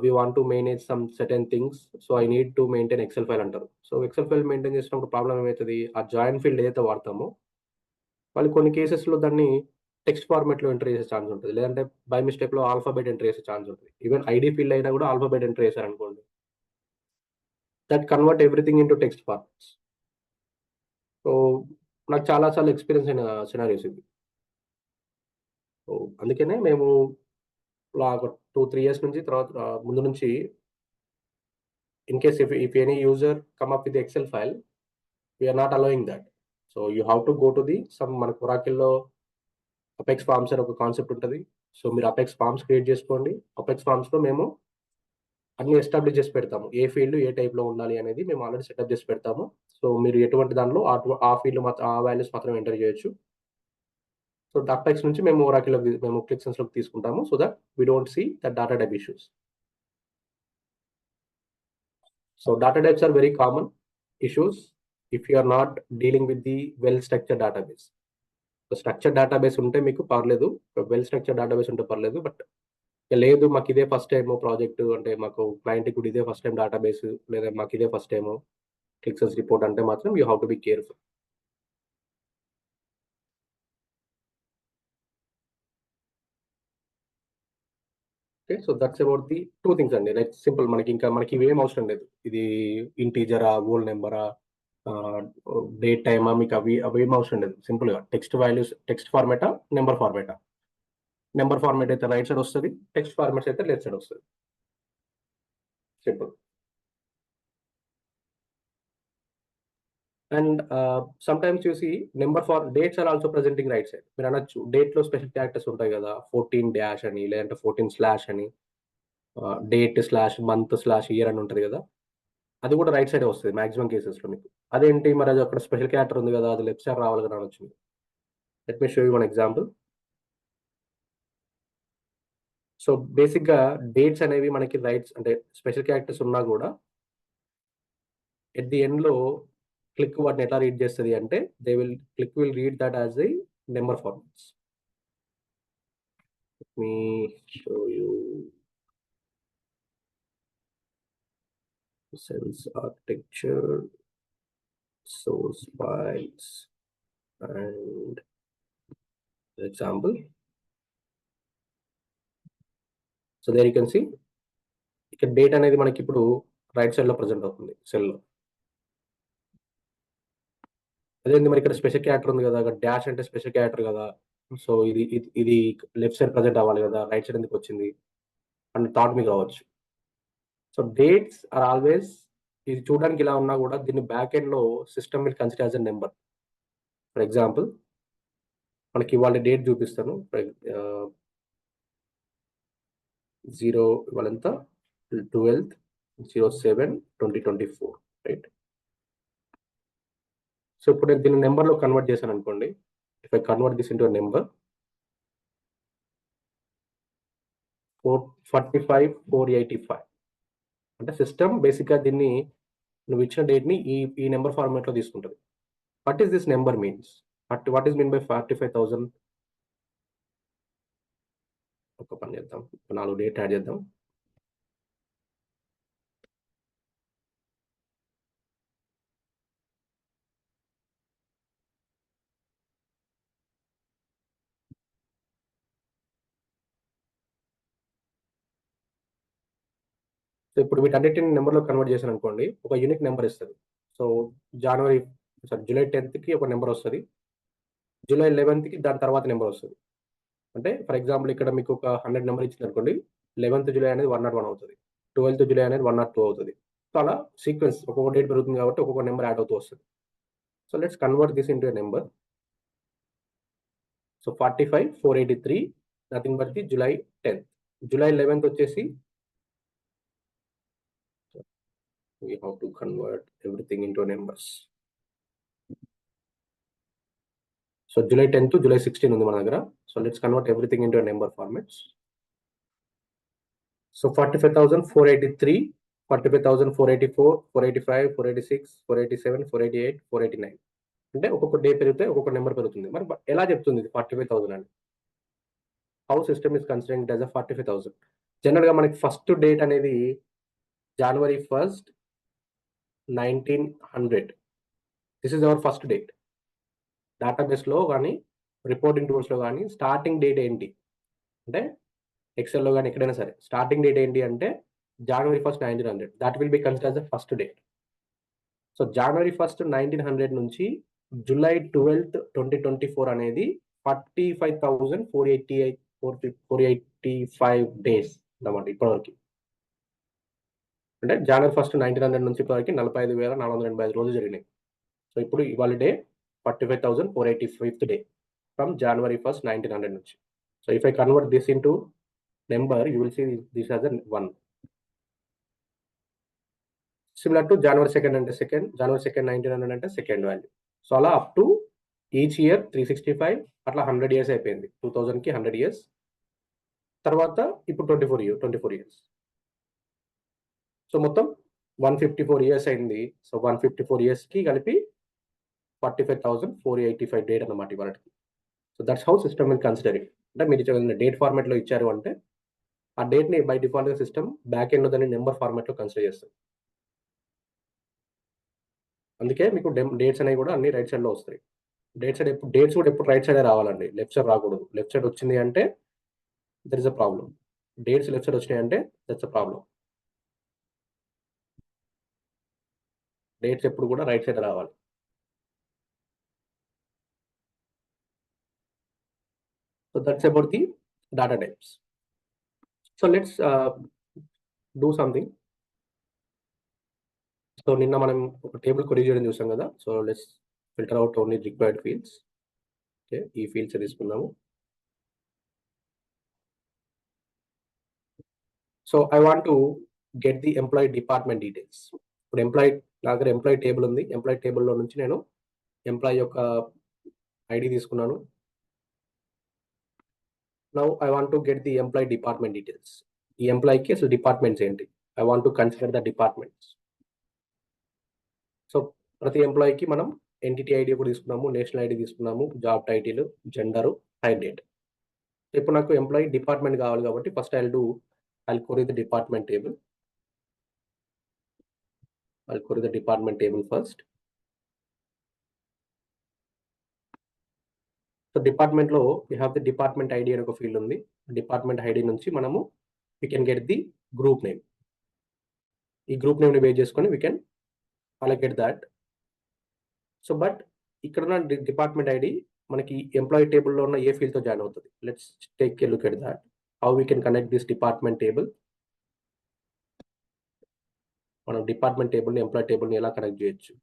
we want to manage some certain things, so I need to maintain Excel file అంటారు. సో ఎక్సెల్ ఫైల్ మెయింటైన్ చేసినప్పుడు ప్రాబ్లం ఏమవుతుంది, ఆ జాయిన్ ఫీల్డ్ ఏదైతే వాడతామో వాళ్ళు కొన్ని కేసెస్లో దాన్ని టెక్స్ట్ ఫార్మాట్లో ఎంటర్ చేసే ఛాన్స్ ఉంటుంది, లేదంటే బై మిస్టేక్లో ఆల్ఫాబెట్ ఎంటర్ చేసే ఛాన్స్ ఉంటుంది. ఈవెన్ ఐడి ఫీల్డ్ అయినా కూడా ఆల్ఫాబెట్ ఎంటర్ చేశారనుకోండి, that convert everything into text formats. So నాకు చాలా సార్లు ఎక్స్పీరియన్స్ అయిన సినారియోస్ ఇది. సో అందుకనే మేము ఒక 2-3 ఇయర్స్ నుంచి తర్వాత ముందు నుంచి in case if any user come up with the Excel file, we are not allowing that. So you have to go to the మనకు Oracleలో అపెక్స్ ఫార్మ్స్ అని ఒక కాన్సెప్ట్ ఉంటుంది. సో మీరు అపెక్స్ ఫార్మ్స్ క్రియేట్ చేసుకోండి. అపెక్స్ ఫార్మ్స్లో మేము అన్ని establish చేసి పెడతాము, ఏ ఫీల్డ్ ఏ టైప్లో ఉండాలి అనేది మేము ఆల్రెడీ సెటప్ చేసి పెడతాము. సో మీరు ఎటువంటి దానిలో ఆ ఫీల్డ్ మాత్రం ఆ వాల్యూస్ మాత్రం ఎంటర్ చేయొచ్చు. సో అపెక్స్ నుంచి మేము Oracleలో మేము ClickSenseలోకి తీసుకుంటాము, so that we don't see that data type issues. So data types are very common issues if you are not dealing with the well-structured database. So structured database ఉంటే మీకు పర్లేదు, well-structured database ఉంటే పర్లేదు. బట్ లేదు మాకు ఇదే first time project, అంటే మాకు క్లయింట్కి కూడా ఇదే ఫస్ట్ టైం డేటాబేస్, లేదా మాకు ఇదే ఫస్ట్ టైం ClickSense రిపోర్ట్ అంటే మాత్రం you have to be careful. Okay, so that's about the 2 things అండి. లైక్ సింపుల్, మనకి ఇవేం అవసరం లేదు. ఇది ఇంటీజరా, హోల్ నెంబరా, డేట్ టైమా, మీకు అవేం అవసరం లేదు. సింపుల్గా టెక్స్ట్ వాల్యూస్, టెక్స్ట్ ఫార్మేటా, నెంబర్ ఫార్మేటా. నెంబర్ ఫార్మేట్ అయితే రైట్ సైడ్ వస్తుంది, టెక్స్ట్ ఫార్మాట్స్ అయితే లెఫ్ట్ సైడ్ వస్తుంది. సింపుల్. అండ్ సమ్ టైమ్స్ చూసి number for dates are also presenting right side. మీరు అనొచ్చు డేట్లో స్పెషల్ క్యారెక్టర్స్ ఉంటాయి కదా, 14 డాష్ అని, లేదంటే 14 స్లాష్ అని, date slash month slash year అని ఉంటుంది కదా, అది కూడా రైట్ సైడ్ వస్తుంది మాక్సిమం కేసెస్లో మీకు. అదేంటి మరి, అది అక్కడ స్పెషల్ క్యారెక్టర్ ఉంది కదా, అది లెఫ్ట్ సైడ్ రావాలి కదా అనొచ్చు. Let me show you one example. So బేసిక్గా డేట్స్ అనేవి మనకి రైట్స్, అంటే స్పెషల్ క్యారెక్టర్స్ ఉన్నా కూడా ఎట్ ది ఎండ్లో క్లిక్ వాటిని ఎట్లా రీడ్ చేస్తుంది అంటే, click will read that as the number formats. Me show you sense architecture, source files, and example. So there you can see ఇక్కడ డేట్ అనేది మనకి ఇప్పుడు రైట్ సైడ్ లో ప్రెజెంట్ అవుతుంది సెల్లో. అదేంటి మరి ఇక్కడ స్పెషల్ క్యారెక్టర్ ఉంది కదా, అక్కడ డాష్ అంటే స్పెషల్ క్యారెక్టర్ కదా, సో ఇది లెఫ్ట్ సైడ్ ప్రెజెంట్ అవ్వాలి కదా, రైట్ సైడ్ ఎందుకు వచ్చింది అని థాట్ మీకు రావచ్చు. సో డేట్స్ ఆర్ ఆల్వేస్, ఇది చూడడానికి ఇలా ఉన్నా కూడా దీన్ని బ్యాక్ ఎండ్ లో system will consider as a number. For example మనకి ఇవాళ డేట్ చూపిస్తాను, 0 ఇవాళంతా 12/07/2024, రైట్. సో ఇప్పుడు నేను దీన్ని నెంబర్లో కన్వర్ట్ చేశాను అనుకోండి. If I convert this into number 45,485, అంటే సిస్టమ్ బేసిక్గా దీన్ని నువ్వు ఇచ్చిన డేట్ని ఈ నెంబర్ ఫార్మాట్లో తీసుకుంటుంది. What is this number means, what is mean by 45,000? ఒక పని చేద్దాం, 4 డేట్ యాడ్ చేద్దాం. సో ఇప్పుడు వీటన్నిటిని నెంబర్లో కన్వర్ట్ చేశాను అనుకోండి, ఒక యూనిక్ నెంబర్ ఇస్తుంది. సో జూలై 10th ఒక నెంబర్ వస్తుంది, జూలై 11th దాని తర్వాత నెంబర్ వస్తుంది. అంటే ఫర్ ఎగ్జాంపుల్ ఇక్కడ మీకు ఒక 100 నెంబర్ ఇచ్చింది అనుకోండి, 11th జూలై అనేది 101 అవుతుంది, 12th జూలై అనేది 102 అవుతుంది. సో అలా సీక్వెన్స్ ఒక్కొక్క డేట్ పెరుగుతుంది కాబట్టి ఒక్కొక్క నెంబర్ యాడ్ అవుతూ వస్తుంది. So let's convert this into a number. So 45,483 nothing but the July 10th. July 11th వచ్చేసి we have to convert everything into numbers. So July 10th to July 16 ఉంది మన దగ్గర. So let's convert everything into a number formats. So 45,483, 45,484, 485, 486, 487, 488, 489. అంటే ఒక్కొక్క day పెరిగితే ఒక్కొక్క number పెరుగుతుంది. మరి ఎలా చెప్తుంది ఇది 45,000 అని? How system is considering as 45,000. జనరల్గా మనకి ఫస్ట్ డేట్ అనేది January 1st, 1900. This is our first date. డేటాబేస్లో కానీ రిపోర్టింగ్ టూల్స్లో కానీ స్టార్టింగ్ డేట్ ఏంటి అంటే ఎక్సెల్లో కానీ ఎక్కడైనా సరే స్టార్టింగ్ డేట్ ఏంటి అంటే January 1st, 1900. That will be consider as the first date. So January 1st, 1900 నుంచి July 12th, 2024 అనేది 45,485 డేస్ అన్నమాట ఇప్పటివరకు. అంటే January 1st, 1900 నుంచి ఇప్పటివరకు 45,485 రోజులు జరిగినాయి. సో ఇప్పుడు ఇవాళ day 45,485th day from January 1st, 1900 నుంచి. So if I convert this into number, you will see this as 1. Similar to January 2nd అంటే సెకండ్, January 2nd, 1900 అంటే సెకండ్ వాల్యూ. సో అలా అప్ టు ఈచ్ ఇయర్ 365, అట్లా 100 years అయిపోయింది. 2000కి 100 years తర్వాత ఇప్పుడు 24 years. So మొత్తం 154 years అయింది. So 154 ఇయర్స్కి కలిపి 45,485 డేట్ అన్నమాట ఇవాళకి. So that's how system will consider it. అంటే మీరు డేట్ ఫార్మాట్లో ఇచ్చారు అంటే ఆ డేట్ని బై డిఫాల్ట్గా సిస్టమ్ బ్యాక్ ఎండ్లో దాన్ని నెంబర్ ఫార్మాట్లో కన్సిడర్ చేస్తుంది. అందుకే మీకు డేట్స్ అనేవి కూడా అన్ని రైట్ సైడ్లో వస్తాయి. డేట్స్ కూడా ఎప్పుడు రైట్ సైడే రావాలండి, లెఫ్ట్ సైడ్ రాకూడదు. లెఫ్ట్ సైడ్ వచ్చింది అంటే there is a problem. Dates left side వచ్చినాయి అంటే దట్స్ అ ప్రాబ్లం. డేట్స్ ఎప్పుడు కూడా రైట్ సైడ్ రావాలి. So that's about the data types. So let's do something. So నిన్న మనం ఒక టేబుల్ కొరీ చేయడం చూసాం కదా. So let's filter out only required fields. Okay, ఈ ఫీల్డ్స్ తీసుకున్నాము. So I want to get the employee department details. ఇప్పుడు నా దగ్గర ఎంప్లాయీ టేబుల్ ఉంది. ఎంప్లాయీ టేబుల్లో నుంచి నేను ఎంప్లాయీ యొక్క ఐడి తీసుకున్నాను. Now I want to get the employee department details. ఈ ఎంప్లాయీకి అసలు డిపార్ట్మెంట్స్ ఏంటి, I want to consider the departments. So ప్రతి ఎంప్లాయీకి మనం ఎంటిటీ ఐడి కూడా తీసుకున్నాము, నేషనల్ ఐడి తీసుకున్నాము, job title, gender, hire date. ఇప్పుడు నాకు ఎంప్లాయీ డిపార్ట్మెంట్ కావాలి కాబట్టి first I'll query the department table. I'll query the department table first. So డిపార్ట్మెంట్లో we have the department ID అని ఒక ఫీల్డ్ ఉంది. డిపార్ట్మెంట్ ఐడి నుంచి మనము we can get the group name. ఈ గ్రూప్ నేమ్ని బేస్ చేసుకొని we can allocate that. So but ఇక్కడ ఉన్న డిపార్ట్మెంట్ ఐడి మనకి ఎంప్లాయీ టేబుల్లో ఉన్న ఏ ఫీల్డ్తో జాయిన్ అవుతుంది. Let's take a look at that. How we can connect this department table. మనం డిపార్ట్మెంట్ టేబుల్ని ఎంప్లాయీ టేబుల్ని ఎలా కనెక్ట్ చేయొచ్చు.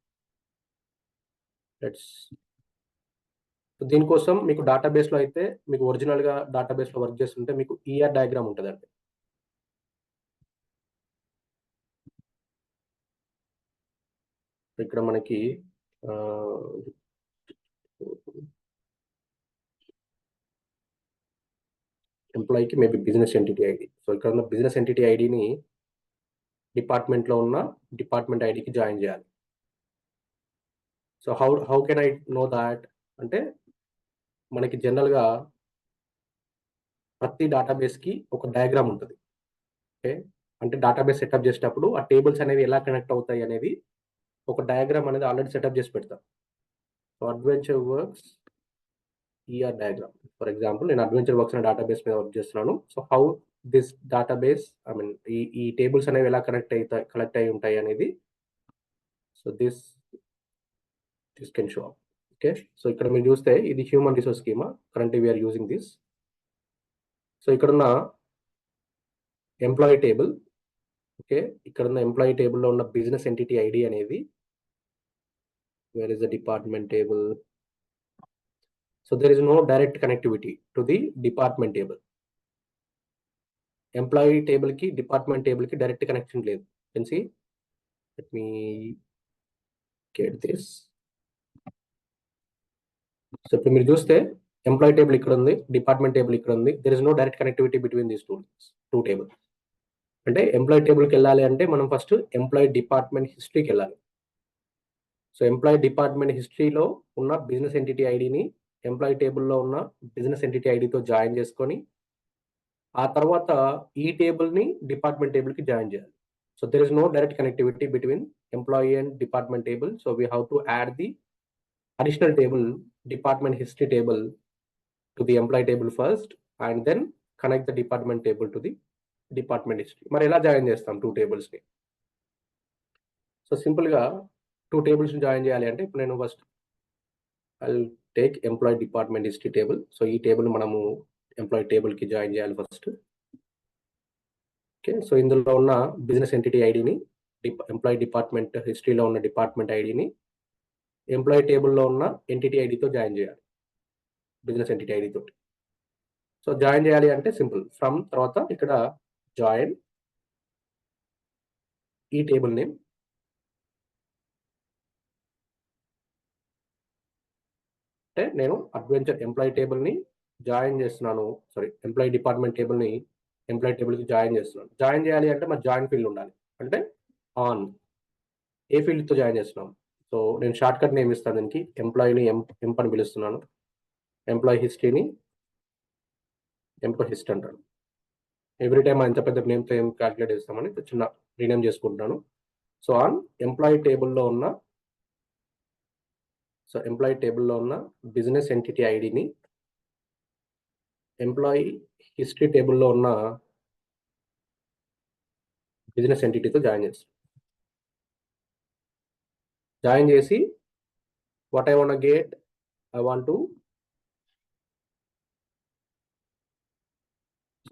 దీనికోసం మీకు డేటాబేస్లో అయితే మీకు ఒరిజినల్గా డేటాబేస్లో వర్క్ చేస్తుంటే మీకు ఈఆర్ డయాగ్రామ్ ఉంటుందండి. ఇక్కడ మనకి ఎంప్లాయీకి maybe business entity ID. So ఇక్కడ ఉన్న బిజినెస్ ఎంటిటీ ఐడిని డిపార్ట్మెంట్లో ఉన్న డిపార్ట్మెంట్ ఐడికి జాయిన్ చేయాలి. So how can I know that అంటే మనకి జనరల్గా ప్రతి డేటాబేస్కి ఒక డయాగ్రామ్ ఉంటుంది. ఓకే, అంటే డేటాబేస్ సెటప్ చేసేటప్పుడు ఆ టేబుల్స్ అనేవి ఎలా కనెక్ట్ అవుతాయి అనేది ఒక డయాగ్రామ్ అనేది ఆల్రెడీ సెటప్ చేసి పెడతాం. So Adventure Works ER diagram. For example నేను అడ్వెంచర్ వర్క్స్ అనే డేటాబేస్ మీద వర్క్ చేస్తున్నాను. సో హౌ దిస్ డేటాబేస్ ఈ టేబుల్స్ అనేవి ఎలా కలెక్ట్ అయి ఉంటాయి అనేది so this can show up. Okay, so ఇక్కడ మీరు చూస్తే ఇది human resource schema. Currently we're using this. So ఇక్కడున్న ఎంప్లాయీ టేబుల్. ఓకే, ఇక్కడున్న ఎంప్లాయీ టేబుల్లో ఉన్న బిజినెస్ ఎంటిటీ ఐడి అనేది where is the department table. So there is no direct connectivity to the department table. Employee టేబుల్కి department టేబుల్కి direct connection లేదు. Can see, let me get this. So ఇప్పుడు మీరు చూస్తే ఎంప్లాయీ టేబుల్ ఇక్కడ ఉంది, department table ఇక్కడ ఉంది. There is no direct connectivity between these two tables. అంటే ఎంప్లాయీ టేబుల్కి వెళ్ళాలి అంటే మనం ఫస్ట్ ఎంప్లాయీ డిపార్ట్మెంట్ హిస్టరీకి వెళ్ళాలి. సో ఎంప్లాయీ డిపార్ట్మెంట్ హిస్టరీలో ఉన్న బిజినెస్ ఎంటిటీ ఐడిని ఎంప్లాయీ టేబుల్లో ఉన్న బిజినెస్ ఎంటిటీ ఐడితో జాయిన్ చేసుకొని ఆ తర్వాత ఈ టేబుల్ని డిపార్ట్మెంట్ టేబుల్కి జాయిన్ చేయాలి. So there is no direct connectivity between employee and department table. So we have to add the additional table, department history table, to the employee table first and then connect the department table to the department history. మరి ఎలా join చేస్తాం 2 టేబుల్స్ని? So సింపుల్గా 2 టేబుల్స్ని join చేయాలి అంటే ఇప్పుడు నేను first I'll take employee department history table. So ఈ table మనము ఎంప్లాయీ టేబుల్కి జాయిన్ చేయాలి ఫస్ట్. ఓకే, సో ఇందులో ఉన్న బిజినెస్ ఎంటిటీ ఐడిని, ఎంప్లాయీ డిపార్ట్మెంట్ హిస్టరీలో ఉన్న డిపార్ట్మెంట్ ఐడిని ఎంప్లాయీ టేబుల్లో ఉన్న ఎంటిటీ ఐడితో జాయిన్ చేయాలి, బిజినెస్ ఎంటిటీ ఐడి తోటి. సో జాయిన్ చేయాలి అంటే సింపుల్, ఫ్రమ్ తర్వాత ఇక్కడ జాయిన్ ఈ టేబుల్ నేమ్, అంటే నేను అడ్వెంచర్ ఎంప్లాయీ టేబుల్ని జాయిన్ చేస్తున్నాను, సారీ ఎంప్లాయీ డిపార్ట్మెంట్ టేబుల్ని ఎంప్లాయీ టేబుల్కి జాయిన్ చేస్తున్నాను. జాయిన్ చేయాలి అంటే మరి జాయిన్ ఫీల్డ్ ఉండాలి, అంటే ఆన్ ఏ ఫీల్డ్తో జాయిన్ చేస్తున్నాం. సో నేను షార్ట్ కట్ నేమ్ ఇస్తాను దీనికి, ఎంప్లాయీని ఎంప్ అని పిలుస్తున్నాను, ఎంప్లాయీ హిస్టరీని ఎంప్లాయీ హిస్టరీ అంటాను. ఎవ్రీ టైం ఎంత పెద్ద నేమ్తో ఏం క్యాల్కులేట్ చేస్తామని చిన్న రీనేమ్ చేసుకుంటున్నాను. సో ఆన్ ఎంప్లాయీ టేబుల్లో ఉన్న, సో ఎంప్లాయీ టేబుల్లో ఉన్న బిజినెస్ ఎంటిటీ ఐడిని ఎంప్లాయీ హిస్టరీ టేబుల్లో ఉన్న బిజినెస్ ఎంటిటీతో జాయిన్ చేస్తాం. జాయిన్ చేసి what I want get, I want to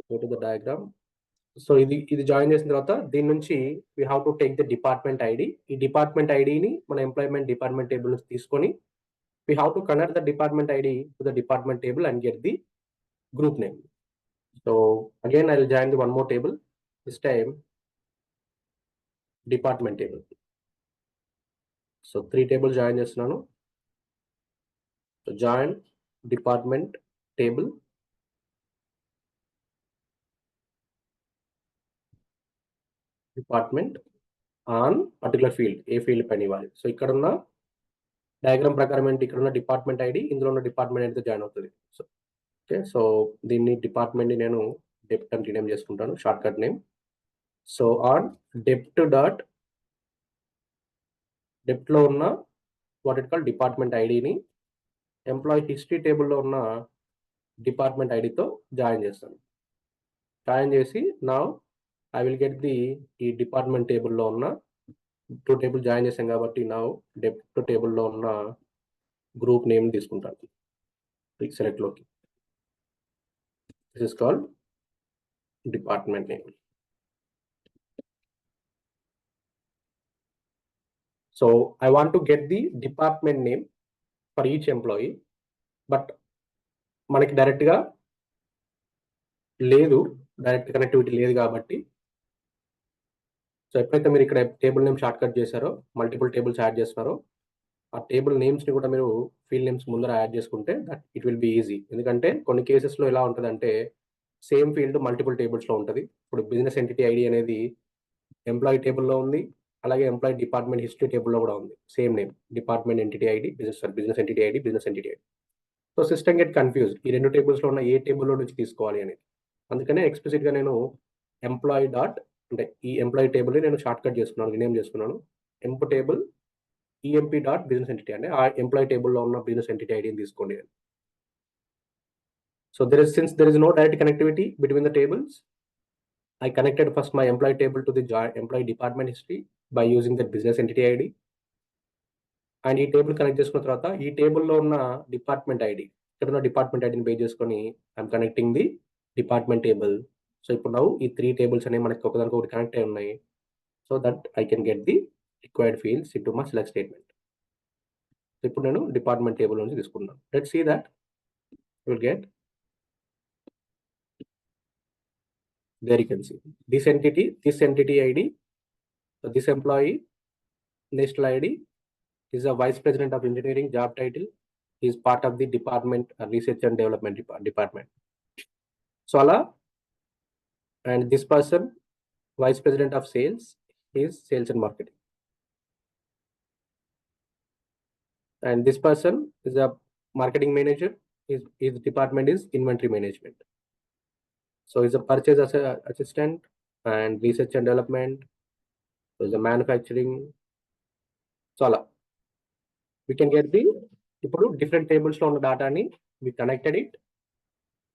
go to the diagram. So ఇది జాయిన్ చేసిన తర్వాత దీని నుంచి we have to take the department ID. ఈ డిపార్ట్మెంట్ ఐడిని మన ఎంప్లాయ్మెంట్ డిపార్ట్మెంట్ టేబుల్ నుంచి తీసుకొని we have to connect the department ID to the department table and get the group name. So again I will join the one more table, this time department table. So 3 table join చేస్తున్నాను. So join department table, department on particular field, ఏ field పైన ఇవ్వాలి. So ఇక్కడ ఉన్న diagram ప్రకారం ఏంటి, ఇక్కడ ఉన్న డిపార్ట్మెంట్ ఐడి ఇందులో ఉన్న డిపార్ట్మెంట్ ఐడితో జాయిన్ అవుతుంది. సో ఓకే, సో దీన్ని డిపార్ట్మెంట్ని నేను డెప్ట్ అని రీనేమ్ చేసుకుంటాను, shortcut name. So on డెప్ట్లో ఉన్న వాట్ ఇట్ కాల్ డిపార్ట్మెంట్ ఐడిని ఎంప్లాయీ హిస్టరీ టేబుల్లో ఉన్న డిపార్ట్మెంట్ ఐడితో జాయిన్ చేస్తాను. జాయిన్ చేసి నా ఐ విల్ గెట్ ది ఈ డిపార్ట్మెంట్ టేబుల్లో ఉన్న 2 టేబుల్ జాయిన్ చేసాం కాబట్టి నా డెప్ట్ టేబుల్లో ఉన్న గ్రూప్ నేమ్ తీసుకుంటాను సెలెక్ట్లోకి. This is called department name. So I want to get the department name for each employee, but మనకి డైరెక్ట్గా లేదు, డైరెక్ట్ కనెక్టివిటీ లేదు కాబట్టి, సో ఎప్పుడైతే మీరు ఇక్కడ టేబుల్ నేమ్ షార్ట్ కట్ చేశారో, మల్టిపుల్ టేబుల్స్ యాడ్ చేస్తున్నారో, ఆ టేబుల్ నేమ్స్ని కూడా మీరు ఫీల్డ్ నేమ్స్ ముందర యాడ్ చేసుకుంటే that it will be easy. ఎందుకంటే కొన్ని కేసెస్లో ఎలా ఉంటుందంటే సేమ్ ఫీల్డ్ మల్టిపుల్ టేబుల్స్లో ఉంటుంది. ఇప్పుడు బిజినెస్ ఎంటిటీ ఐడి అనేది ఎంప్లాయీ టేబుల్లో ఉంది, అలాగే ఎంప్లాయీ డిపార్ట్మెంట్ హిస్టరీ టేబుల్లో కూడా ఉంది, same name department entity ID, business entity ID, business entity ID. So system get confuse ఈ 2 టేబుల్స్లో ఉన్న ఏ టేబుల్లో నుంచి తీసుకోవాలి అనేది. అందుకనే ఎక్స్ప్లిసిట్గా నేను ఎంప్లాయీ డాట్, అంటే ఈ ఎంప్లాయీ టేబుల్ని నేను షార్ట్ కట్ చేసుకున్నాను, రీనేమ్ చేసుకున్నాను, emp table EMP dot business entity, అంటే ఆ ఎంప్లాయీ టేబుల్లో ఉన్న బిజినెస్ ఎంటిటీ ఐడిని తీసుకోండి. So since there is no direct connectivity between the tables, I connected first my employee table to the employee department history by using the business entity ID. And ఈ table connect చేసుకున్న తర్వాత ఈ టేబుల్లో ఉన్న department ID, ఇక్కడ ఉన్న department ఐడిని base చేసుకొని I'm connecting the department table. So ఇప్పుడు ನಾವು ఈ 3 టేబుల్స్ అనేవి మనకి ఒకదానికి ఒకటి కనెక్ట్ అయి ఉన్నాయి. So that I can get the required fields into my select statement. ఇప్పుడు నేను డిపార్ట్మెంట్ టేబుల్ నుంచి తీసుకున్నాను. Let's see that will get, there you can see this entity ID, this employee national ID is a vice president of engineering, job title is part of the department research and development department. So ala, and this person vice president of sales is sales and marketing, and this person is a marketing manager, his department is inventory management. So is a purchase assistant and research and development. So is a manufacturing. So అలా we can get the ఇప్పుడు different tables లో ఉన్న డేటాని we connected it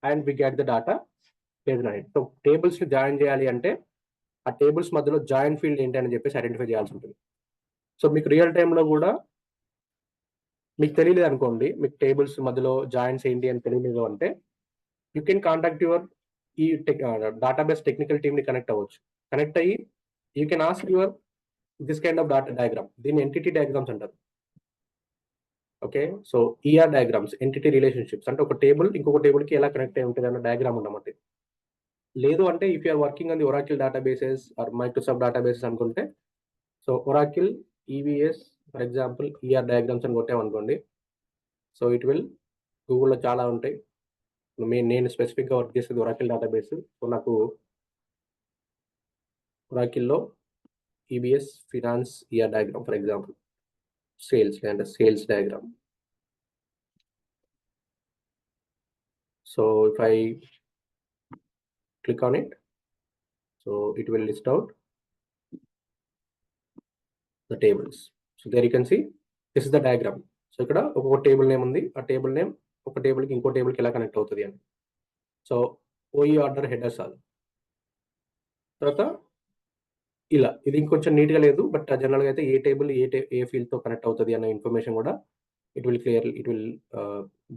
and we get the data based on it. So tables ని join చేయాలి అంటే ఆ tables మధ్యలో జాయిన్ ఫీల్డ్ ఏంటి అని చెప్పేసి ఐడెంటిఫై చేయాల్సి ఉంటుంది. సో మీకు రియల్ టైంలో కూడా మీకు తెలియలేదు అనుకోండి, మీకు టేబుల్స్ మధ్యలో జాయిన్స్ ఏంటి అని తెలియలేదు అంటే యూ కెన్ కాంటాక్ట్ యువర్ ఈ డేటాబేస్ టెక్నికల్ టీమ్ ని కనెక్ట్ అవ్వచ్చు. కనెక్ట్ అయ్యి you can ask your this kind of data diagram. దీన్ని ఎంటిటీ డయాగ్రామ్స్ అంటారు. Okay, so ER diagrams, entity relationships అంటే ఒక టేబుల్ ఇంకొక టేబుల్ కి ఎలా కనెక్ట్ అయి ఉంటుంది అన్న డయాగ్రామ్ అన్నమాట. లేదు అంటే if you're working on the Oracle databases or Microsoft databases అనుకుంటే, so Oracle EBS for example ER diagrams అని కొట్టామనుకోండి, సో ఇట్ విల్ గూగుల్లో చాలా ఉంటాయి. నేను స్పెసిఫిక్గా వర్క్ చేసేది ఒరాకిల్ డేటాబేస్. సో నాకు ఒరాకిల్లో EBS finance ER diagram for example, sales అంటే sales diagram. So if I click on it, so it will list out the tables. So there you can see this is the diagram. So ఇక్కడ ఒక table name ఉంది, ఆ table name ఒక టేబుల్కి ఇంకో టేబుల్కి ఎలా connect అవుతుంది అని. సో ఓఈ ఆర్డర్ హెడర్స్ అది. తర్వాత ఇలా ఇది ఇంకొంచెం నీట్గా లేదు, బట్ జనరల్గా అయితే ఏ టేబుల్ ఏ ఫీల్డ్తో కనెక్ట్ అవుతుంది అనే ఇన్ఫర్మేషన్ కూడా it will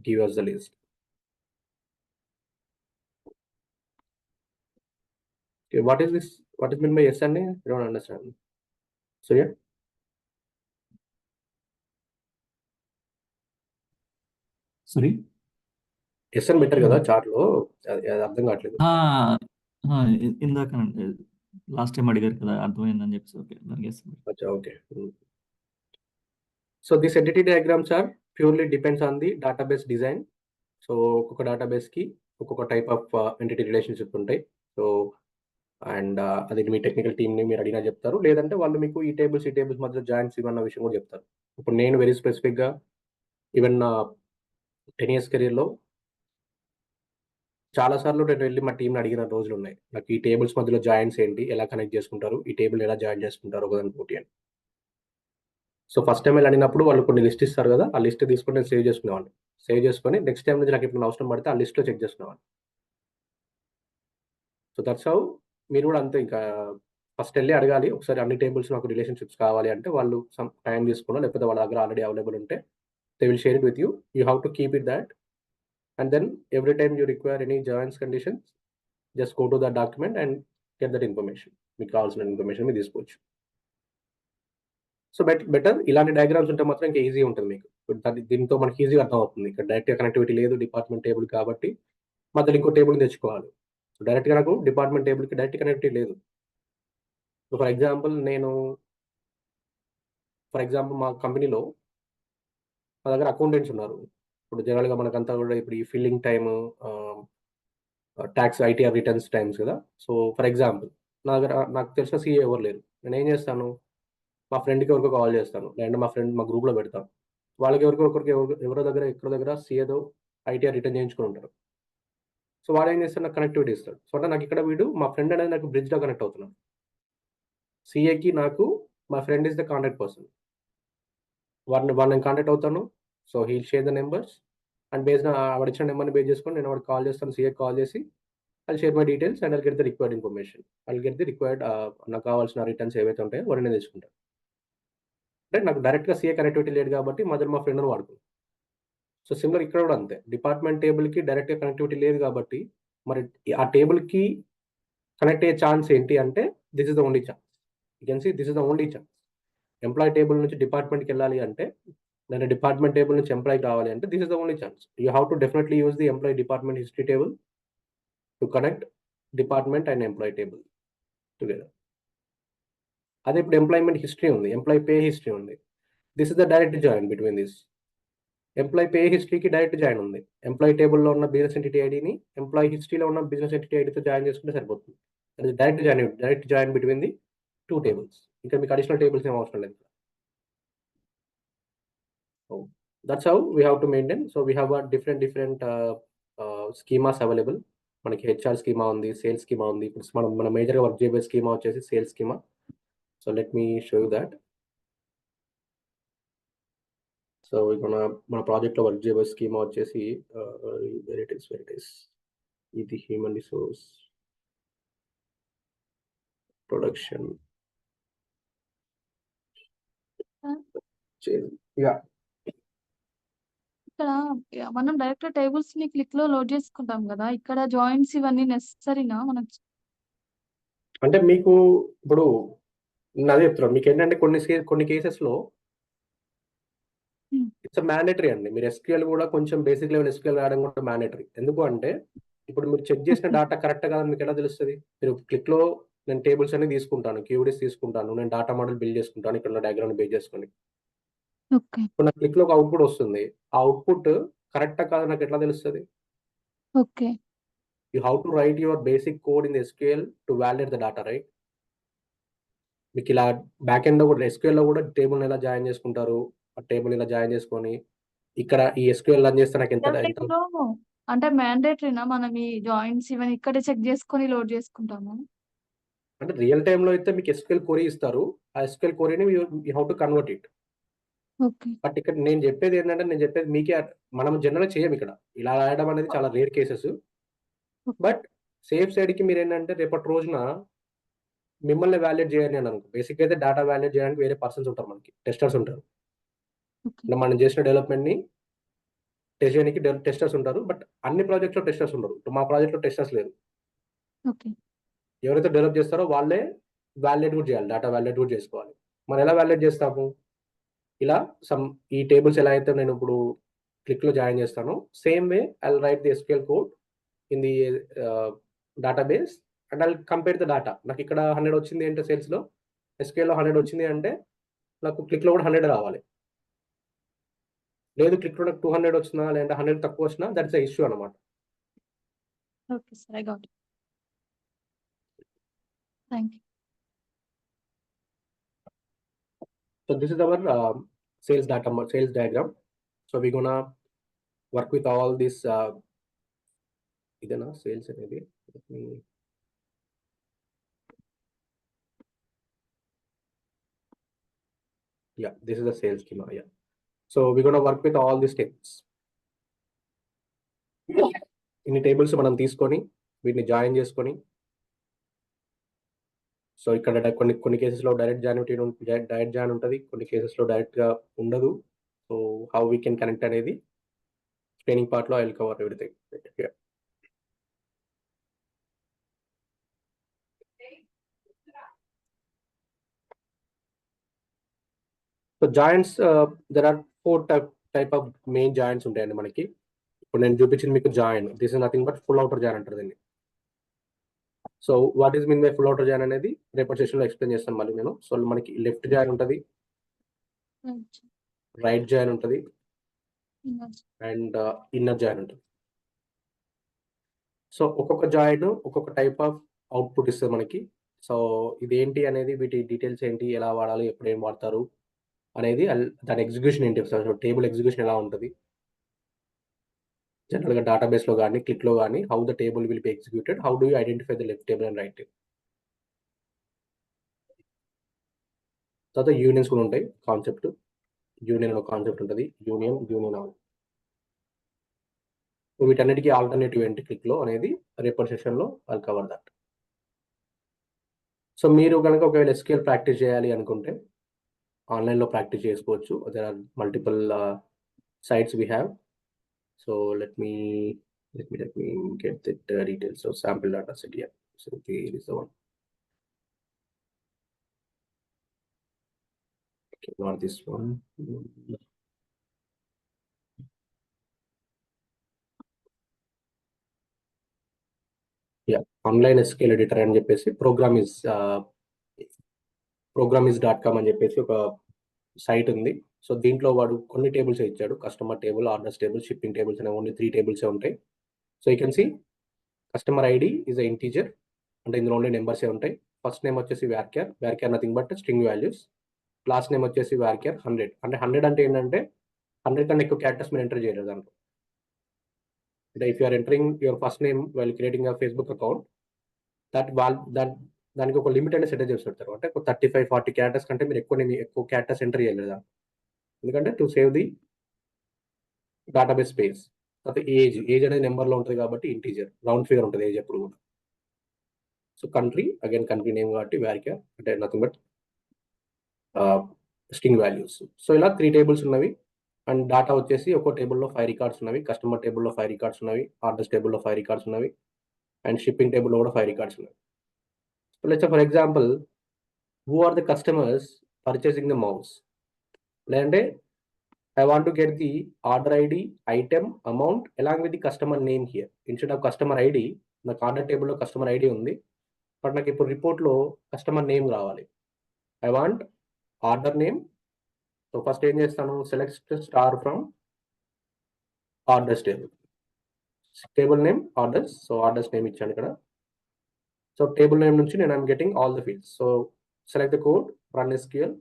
give us the list. Okay, what is this? What is meant by SNA? I don't understand. So yeah. Sorry, SN better కదా చార్ట్ లో, అది అర్థం కావట్లేదు. ఇందాకనండి లాస్ట్ టైం అడిగారు కదా, అర్థమైందని చెప్పేసి ఓకే దానికి. Okay, so this entity diagrams are purely depends on the database design. So ఒక్కొక్క డేటాబేస్ కి ఒక్కొక్క టైప్ ఆఫ్ ఎంటిటీ రిలేషన్షిప్ ఉంటాయి. సో అండ్ అది మీ టెక్నికల్ టీమ్ని మీరు అడిగినా చెప్తారు, లేదంటే వాళ్ళు మీకు ఈ టేబుల్స్ మధ్య జాయింట్స్ ఇవన్న విషయం కూడా చెప్తారు. ఇప్పుడు నేను వెరీ స్పెసిఫిక్గా ఈవెన్ నా 10 years కెరీర్లో చాలాసార్లు నేను వెళ్ళి మా టీంని అడిగిన రోజులు ఉన్నాయి, నాకు ఈ టేబుల్స్ మధ్యలో జాయింట్స్ ఏంటి, ఎలా కనెక్ట్ చేసుకుంటారు, ఈ టేబుల్ ఎలా జాయిన్ చేసుకుంటారు ఒకదాని పోటీ అని. సో ఫస్ట్ టైం వెళ్ళి అడిగినప్పుడు వాళ్ళు కొన్ని లిస్ట్ ఇస్తారు కదా, ఆ లిస్ట్ తీసుకొని నేను సేవ్ చేసుకునేవాడిని. సేవ్ చేసుకొని నెక్స్ట్ టైం నుంచి నాకు ఇప్పుడు అవసరం పడితే ఆ లిస్ట్లో చెక్ చేసుకునేవాడిని. సో దట్స్ హౌ మీరు కూడా అంతే. ఇంకా ఫస్ట్ వెళ్ళి అడగాలి ఒకసారి అన్ని టేబుల్స్ నాకు రిలేషన్షిప్స్ కావాలి అంటే, వాళ్ళు సమ్ టైం తీసుకున్నా లేకపోతే వాళ్ళ దగ్గర ఆల్రెడీ అవైలబుల్ ఉంటే they will share it with you. You have to keep it that, and then every time you require any joins conditions, just go to the document and get that information. మీకు కావాల్సిన information మీరు తీసుకోవచ్చు. So better ఇలాంటి diagrams ఉంటే మాత్రం ఇంకా easy ఉంటుంది మీకు. దీంతో మనకి ఈజీగా అర్థం అవుతుంది. ఇక్కడ డైరెక్ట్గా కనెక్టివిటీ లేదు, డిపార్ట్మెంట్ టేబుల్ కాబట్టి మధ్యలో ఇంకో టేబుల్ తెచ్చుకోవాలి. సో డైరెక్ట్గా నాకు డిపార్ట్మెంట్ టేబుల్కి డైరెక్ట్ కనెక్టివిటీ లేదు. సో ఫర్ ఎగ్జాంపుల్ మా కంపెనీలో మా దగ్గర అకౌంటెంట్స్ ఉన్నారు. ఇప్పుడు జనరల్గా మనకంతా కూడా ఇప్పుడు ఈ filling time, tax ITR returns times కదా. సో ఫర్ ఎగ్జాంపుల్ నాకు తెలిసిన సీఏ ఎవరు లేరు. నేను ఏం చేస్తాను, మా ఫ్రెండ్కి ఎవరికో కాల్ చేస్తాను, లేదంటే మా గ్రూప్లో పెడతాను. వాళ్ళకి ఎవరో దగ్గర సీఏతో ఐటీఆర్ రిటర్న్ చేయించుకుని ఉంటారు. సో వాడు ఏం చేస్తాడు, నాకు కనెక్టివిటీ ఇస్తాడు. సో అంటే నాకు ఇక్కడ మా ఫ్రెండ్ అనేది నాకు బ్రిడ్జ్లో కనెక్ట్ అవుతున్నాను. సీఏకి నాకు మా friend is the contact person. వాడిని కాంటాక్ట్ అవుతాను. So he'll share the numbers and based వాడు ఇచ్చిన నెంబర్ని బేస్ చేసుకొని నేను వాడికి కాల్ చేస్తాను, సీఏకి కాల్ చేసి I'll share my details and I'll get the required information. I'll get the required నాకు కావాల్సిన రిటర్న్స్ ఏవైతే ఉంటాయో వాడిని నేను తెచ్చుకుంటాను. అంటే నాకు డైరెక్ట్గా సీఏ కనెక్టివిటీ లేదు కాబట్టి మధ్యలో మా ఫ్రెండ్ని వాడుకుంటాను. సో సిమిలర్ ఇక్కడ కూడా అంతే, డిపార్ట్మెంట్ టేబుల్కి డైరెక్ట్గా కనెక్టివిటీ లేదు కాబట్టి మరి ఆ టేబుల్కి కనెక్ట్ అయ్యే ఛాన్స్ ఏంటి అంటే this is the only chance. You can see this is the only chance. Employee table నుంచి డిపార్ట్మెంట్కి వెళ్ళాలి అంటే, నేను డిపార్ట్మెంట్ టేబుల్ నుంచి ఎంప్లాయీకి రావాలి అంటే this is the only chance. You have to definitely use the employee department history table to connect department and employee table together. అదే ఇప్పుడు ఎంప్లాయ్మెంట్ హిస్టరీ ఉంది, ఎంప్లాయీ పే హిస్టరీ ఉంది. This is the direct join between this. Employee pay హిస్టరీకి direct join ఉంది. Employee టేబుల్లో ఉన్న business entity ఐడిని employee హిస్టరీలో ఉన్న బిజినెస్ ఎంటిటీ ఐడితో జాయిన్ చేసుకుంటే సరిపోతుంది. అది direct join between the two tables. ఇంకా మీకు అడిషనల్ టేబుల్స్ ఏం అవసరం లేదు. So that's how we have to maintain. So we have different schemas available. మనకి హెచ్ఆర్ స్కీమా ఉంది, సేల్స్ స్కీమా ఉంది. ఇప్పుడు మనం మేజర్గా వర్క్ చేయబోయే స్కీమా వచ్చేసి sales schema. So let me show you that. So మన ప్రాజెక్ట్లో వర్క్ చేయబోయే స్కీమా వచ్చేసి వెర్ ఇట్ ఇస్ ఇది హ్యూమన్ రిసోర్స్ ప్రొడక్షన్ యా. ఇక్కడ మనం డైరెక్ట్ టేబుల్స్ ని క్లిక్ లో లోడ్ చేసుకుంటాం కదా, ఇక్కడ జాయింట్స్ ఇవన్నీ నెసెసరీనా మనం? అంటే మీకు ఇప్పుడు అదే చెప్తున్నాను, మీకు ఏంటంటే కొన్ని కేసెస్లో ఇట్స్ మ్యాండేటరీ అండి. మీరు ఎస్క్యూఎల్ కూడా కొంచెం బేసిక్ లెవెల్ ఎస్క్యూఎల్ రాయడం కూడా మ్యాండేటరీ. ఎందుకు అంటే ఇప్పుడు మీరు చెక్ చేసిన డేటా కరెక్ట్ కాదని మీకు ఎలా తెలుస్తుంది? మీరు క్లిక్లో నేను టేబుల్స్ అన్ని తీసుకుంటాను, క్యూడీస్ తీసుకుంటాను, నేను డేటా మోడల్ బిల్డ్ చేసుకుంటాను ఇక్కడ డయాగ్రామ్ బేస్ చేసుకొని. ఓకే ఇప్పుడు నా క్లిక్లో ఒక అవుట్పుట్ వస్తుంది, ఆ అవుట్పుట్ కరెక్టా కాదా నాకు ఎట్లా తెలుస్తుంది? Okay you how to right your basic code in SQL to validate the data, right? మీకు ఇలా బ్యాక్ ఎండ్ లో కూడా ఎస్క్యూఎల్ లో కూడా టేబుల్ ఎలా జాయిన్ చేసుకుంటారు, ఆ టేబుల్ ఇలా జాయిన్ చేసుకొని ఇక్కడ ఈ ఎస్క్యూఎల్ రన్ చేస్తే నాకు ఎంత అంటే మ్యాండేటరీనా మనం ఈ జాయింట్స్ ఇవన్నీ ఇక్కడే చెక్ చేసుకొని లోడ్ చేసుకుంటాము? అంటే రియల్ టైమ్ లో అయితే మీకు ఎస్క్యూఎల్ క్వరీ ఇస్తారు, ఆ ఎస్క్యూఎల్ క్వరీని you how to convert it. Okay but ఇక్కడ నేను చెప్పేది ఏంటంటే, నేను చెప్పేది మీకే, మనం జనరల్ చేయం ఇక్కడ ఇలా రాయడం అనేది చాలా rare cases. But safe side కి మీరు ఏంటంటే రేపటి రోజున మిమ్మల్ని వ్యాలిడేట్ చేయాలి అని అనుకో, బేసిక్ అయితే డేటా వ్యాలిడేట్ చేయడానికి వేరే పర్సన్స్ ఉంటారు, మనకి టెస్టర్స్ ఉంటారు. మనం చేసిన డెవలప్మెంట్ ని టెస్ట్ చేయడానికి టెస్టర్స్ ఉంటారు. బట్ అన్ని ప్రాజెక్ట్స్ లో టెస్టర్స్ ఉండరు. మా ప్రాజెక్ట్ లో టెస్టర్స్ లేరు. ఎవరైతే డెవలప్ చేస్తారో వాళ్ళే వ్యాలిడేట్ కూడా చేయాలి, డేటా వ్యాలిడేట్ కూడా చేసుకోవాలి. మనం ఎలా వ్యాలిడేట్ చేస్తాము? ఇలా ఈ టేబుల్స్ ఎలా అయితే నేను ఇప్పుడు క్లిక్ లో జాయిన్ చేస్తాను, same way I right the SQL code in the database and I compare the data. నాకు ఇక్కడ 100 వచ్చింది అంటే సేల్స్ లో, ఎస్క్యూఎల్ లో 100 వచ్చింది అంటే నాకు క్లిక్ లో కూడా 100 రావాలి. లేదు క్లిక్ లో నాకు 200 వచ్చినా లేదా 100 తక్కువ వచ్చినా దట్స్ ద ఇష్యూ అనమాట. Okay sir, I got it. Thank you. So this is our sales diagram. So we're gonna work with all this idena sales anedi. Yeah, this is the sales schema. Yeah, so we're gonna work with all these tables. ఇన్ని tables మనం తీసుకొని వీటిని join చేసుకొని, so ఇక్కడ కొన్ని కేసెస్లో direct join ఉంటుంది, కొన్ని కేసెస్లో డైరెక్ట్గా ఉండదు. So how we can connect అనేది ట్రైనింగ్ పార్ట్లో I will cover everything. So joints there are 4 type of main joints ఉంటాయండి మనకి. ఇప్పుడు నేను చూపించింది మీకు join, this is nothing but full outer join అంటారు దీన్ని. So what is mean by full outer join అనేది రేపటి సెషన్లో ఎక్స్ప్లెయిన్ చేస్తాను మళ్ళీ నేను. సో మనకి లెఫ్ట్ జాయిన్ ఉంటుంది, రైట్ జాయిన్ ఉంటుంది అండ్ ఇన్నర్ జాయిన్ ఉంటుంది. సో ఒక్కొక్క జాయిన్ ఒక్కొక్క టైప్ ఆఫ్ అవుట్పుట్ ఇస్తుంది మనకి. సో ఇదేంటి అనేది, వీటి డీటెయిల్స్ ఏంటి, ఎలా వాడాలి, ఎప్పుడు ఏం వాడతారు అనేది, దాని ఎగ్జిక్యూషన్ ఏంటి, టేబుల్ ఎగ్జిక్యూషన్ ఎలా ఉంటుంది జనరల్గా డేటాబేస్లో కానీ క్లిక్లో కానీ, how the table will be executed, how do you identify the left table and right table. తర్వాత యూనియన్స్ కూడా ఉంటాయి, కాన్సెప్ట్ యూనియన్ ఒక కాన్సెప్ట్ ఉంటుంది, యూనియన్ అవును. వీటన్నిటికీ ఆల్టర్నేటివ్ ఏంటి క్లిక్లో అనేది రేపటి సెషన్లో ఐల్ కవర్ దట్. సో మీరు కనుక ఒకవేళ ఎస్క్యూఎల్ ప్రాక్టీస్ చేయాలి అనుకుంటే ఆన్లైన్లో ప్రాక్టీస్ చేసుకోవచ్చు. There are multiple sites we have. So let me get the details. So sample data set here. So here is the one. Okay, not this one. Yeah, online SQL editor అని చెప్పేసి programiz.com అని చెప్పేసి ఒక site ఉంది. So దీంట్లో వాడు కొన్ని tables ఇచ్చాడు, customer table, orders table, shipping tables అనే ఓన్లీ 3 టేబుల్స్ ఉంటాయి. So you can see customer ID is a integer, అంటే ఇందులో ఓన్లీ నెంబర్సే ఉంటాయి. ఫస్ట్ నేమ్ వచ్చేసి varchar nothing but string values. Last name వచ్చేసి వ్యార్క్యార్ 100. అంటే 100 అంటే ఏంటంటే 100 కన్నా ఎక్కువ క్యారెక్టర్స్ మీరు ఎంటర్ చేయలేదు దాంట్లో. If you are entering your first name while creating a Facebook account, దానికి ఒక లిమిట్ అనేది సెట్ చేసి పెడతారు. అంటే 35-40 క్యారెక్టర్స్ కంటే మీరు ఎక్కువ క్యారెక్టర్స్ ఎంటర్ చేయలేదా, ఎందుకంటే to save the database space. తర్వాత ఏజ్ అనేది నెంబర్లో ఉంటుంది కాబట్టి ఇంటీజర్ రౌండ్ ఫిగర్ ఉంటుంది ఏజ్ ఎప్పుడు కూడా. సో కంట్రీ కంట్రీ నేమ్ కాబట్టి వ్యారిక్యార్ అంటే nothing but string values. So ఇలా 3 టేబుల్స్ ఉన్నవి. అండ్ డాటా వచ్చేసి ఒక్కో టేబుల్లో 5 రికార్డ్స్ ఉన్నవి. కస్టమర్ టేబుల్లో 5 రికార్డ్స్ ఉన్నవి. ఆర్డర్స్ టేబుల్లో 5 రికార్డ్స్ ఉన్నవి. అండ్ షిప్పింగ్ టేబుల్లో కూడా 5 రికార్డ్స్ ఉన్నవి. So let's say for example, who are the customers purchasing the mouse, లేదంటే I want to get the order ID, item, amount along with the customer name here. Instead of customer ID, నాకు order టేబుల్లో customer ID ఉంది, but నాకు ఇప్పుడు రిపోర్ట్లో customer name రావాలి. I want order name. So first ఏం చేస్తాను, select star from orders table name orders. So orders name ఇచ్చాను ఇక్కడ. సో టేబుల్ నేమ్ నుంచి నేను I'm getting all the fields. So select the code, run SQL.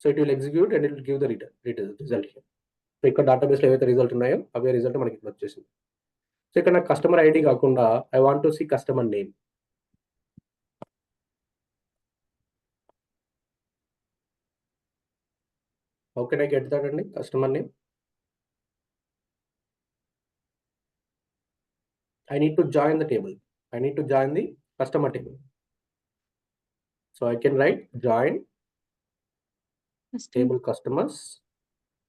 So it will execute and it will give the result here. So ఇక్కడ డేటాబేస్లో ఏవైతే result ఉన్నాయో అవే result మనకి ఇక్కడ వచ్చేసింది. సో ఇక్కడ నాకు కస్టమర్ ఐడి కాకుండా I want to see customer name. How can I get that అండి customer name? I need to join the table. I need to join the customer table. So I can write join table customers,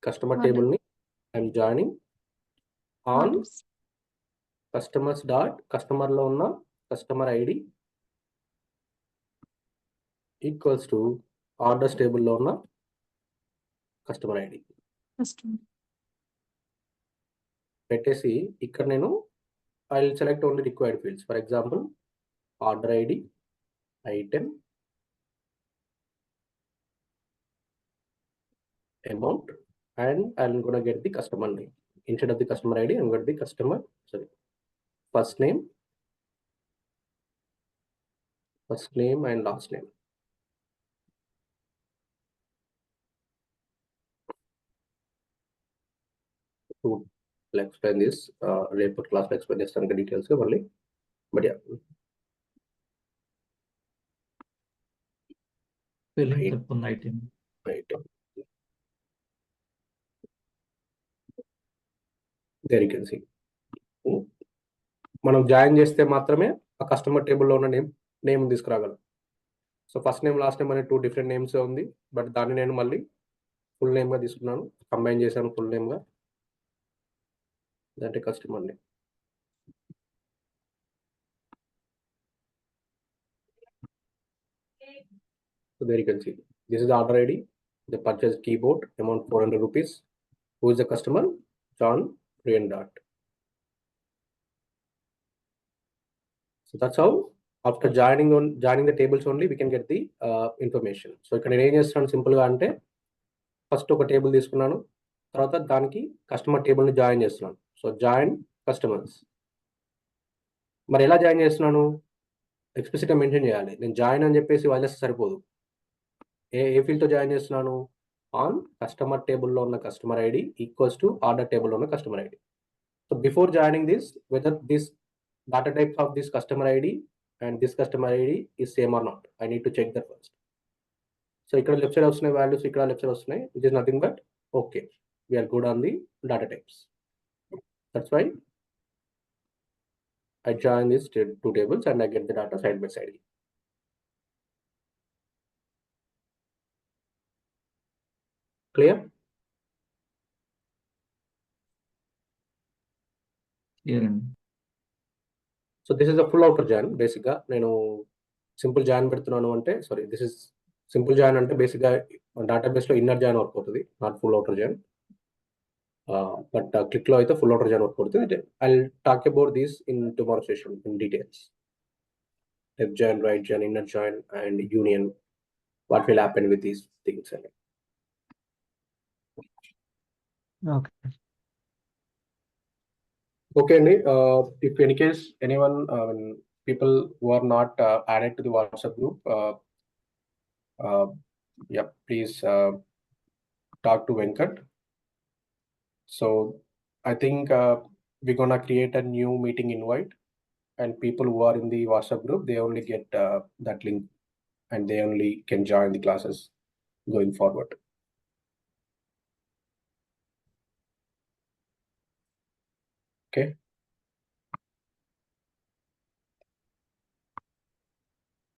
customer table ni I'm joining on customers dot customer lo unna customer ID equals to orders table lo unna customer ID. పెట్టేసి ఇక్కడ నేను I'll select only required fields. For example, order ID, item, amount, and I'm going to get the customer name. Instead of the customer ID, I'm going to the first name and last name. I'll explain this later class. I'll explain this some details only. But yeah. Item. There you can see. మనం join చేస్తే మాత్రమే ఆ customer టేబుల్లో ఉన్న name తీసుకురాగలం. So first name last name అనే 2 different names ఉంది, but దాన్ని నేను మళ్ళీ ఫుల్ నేమ్గా తీసుకున్నాను, కంబైన్ చేశాను ఫుల్ నేమ్గా. అంటే customer name. So there you can see. This is the order ID, the purchase keyboard, amount 400 rupees. Who is the customer? John Riendart. So that's how after joining the tables only we can get the information. So ఇక్కడ నేను ఏం చేస్తున్నాను సింపుల్గా అంటే, first ఒక table తీసుకున్నాను, తర్వాత దానికి కస్టమర్ టేబుల్ని జాయిన్ చేస్తున్నాను. So join customers. మరి ఎలా జాయిన్ చేస్తున్నాను, ఎక్స్ప్లిసిట్గా మెన్షన్ చేయాలి. నేను జాయిన్ అని చెప్పేసి వాళ్ళేస్తే సరిపోదు. ఏ ఫీల్డ్తో జాయిన్ చేస్తున్నాను, ఆన్ కస్టమర్ టేబుల్లో ఉన్న customer ID equals to order టేబుల్లో ఉన్న customer ID. So before joining this, whether this data types of this customer ID and this customer ID is same or not, I need to check that first. So ikkada left side vastunayi values, ikkada left side vastunayi, which is nothing but okay, we are good on the data types. That's why I join these 2 tables and I get the data side by side. Clear? Clear. So this is a full outer join. Basically నేను simple join పెడుతున్నాను అంటే, sorry, this is simple join అంటే బేసిక్గా డేటాబేస్లో inner join work అవుతుంది, not full outer join. But క్లిక్లో అయితే full outer join work అవుతుంది. I'll talk about this in tomorrow session in details. Left join, right join, inner join and union, what will happen with these things. Okay, if in case anyone, people who are not added to the WhatsApp group, yeah, please talk to Venkat. So I think we're gonna create a new meeting invite, and people who are in the WhatsApp group, they only get that link, and they only can join the classes going forward. Okay.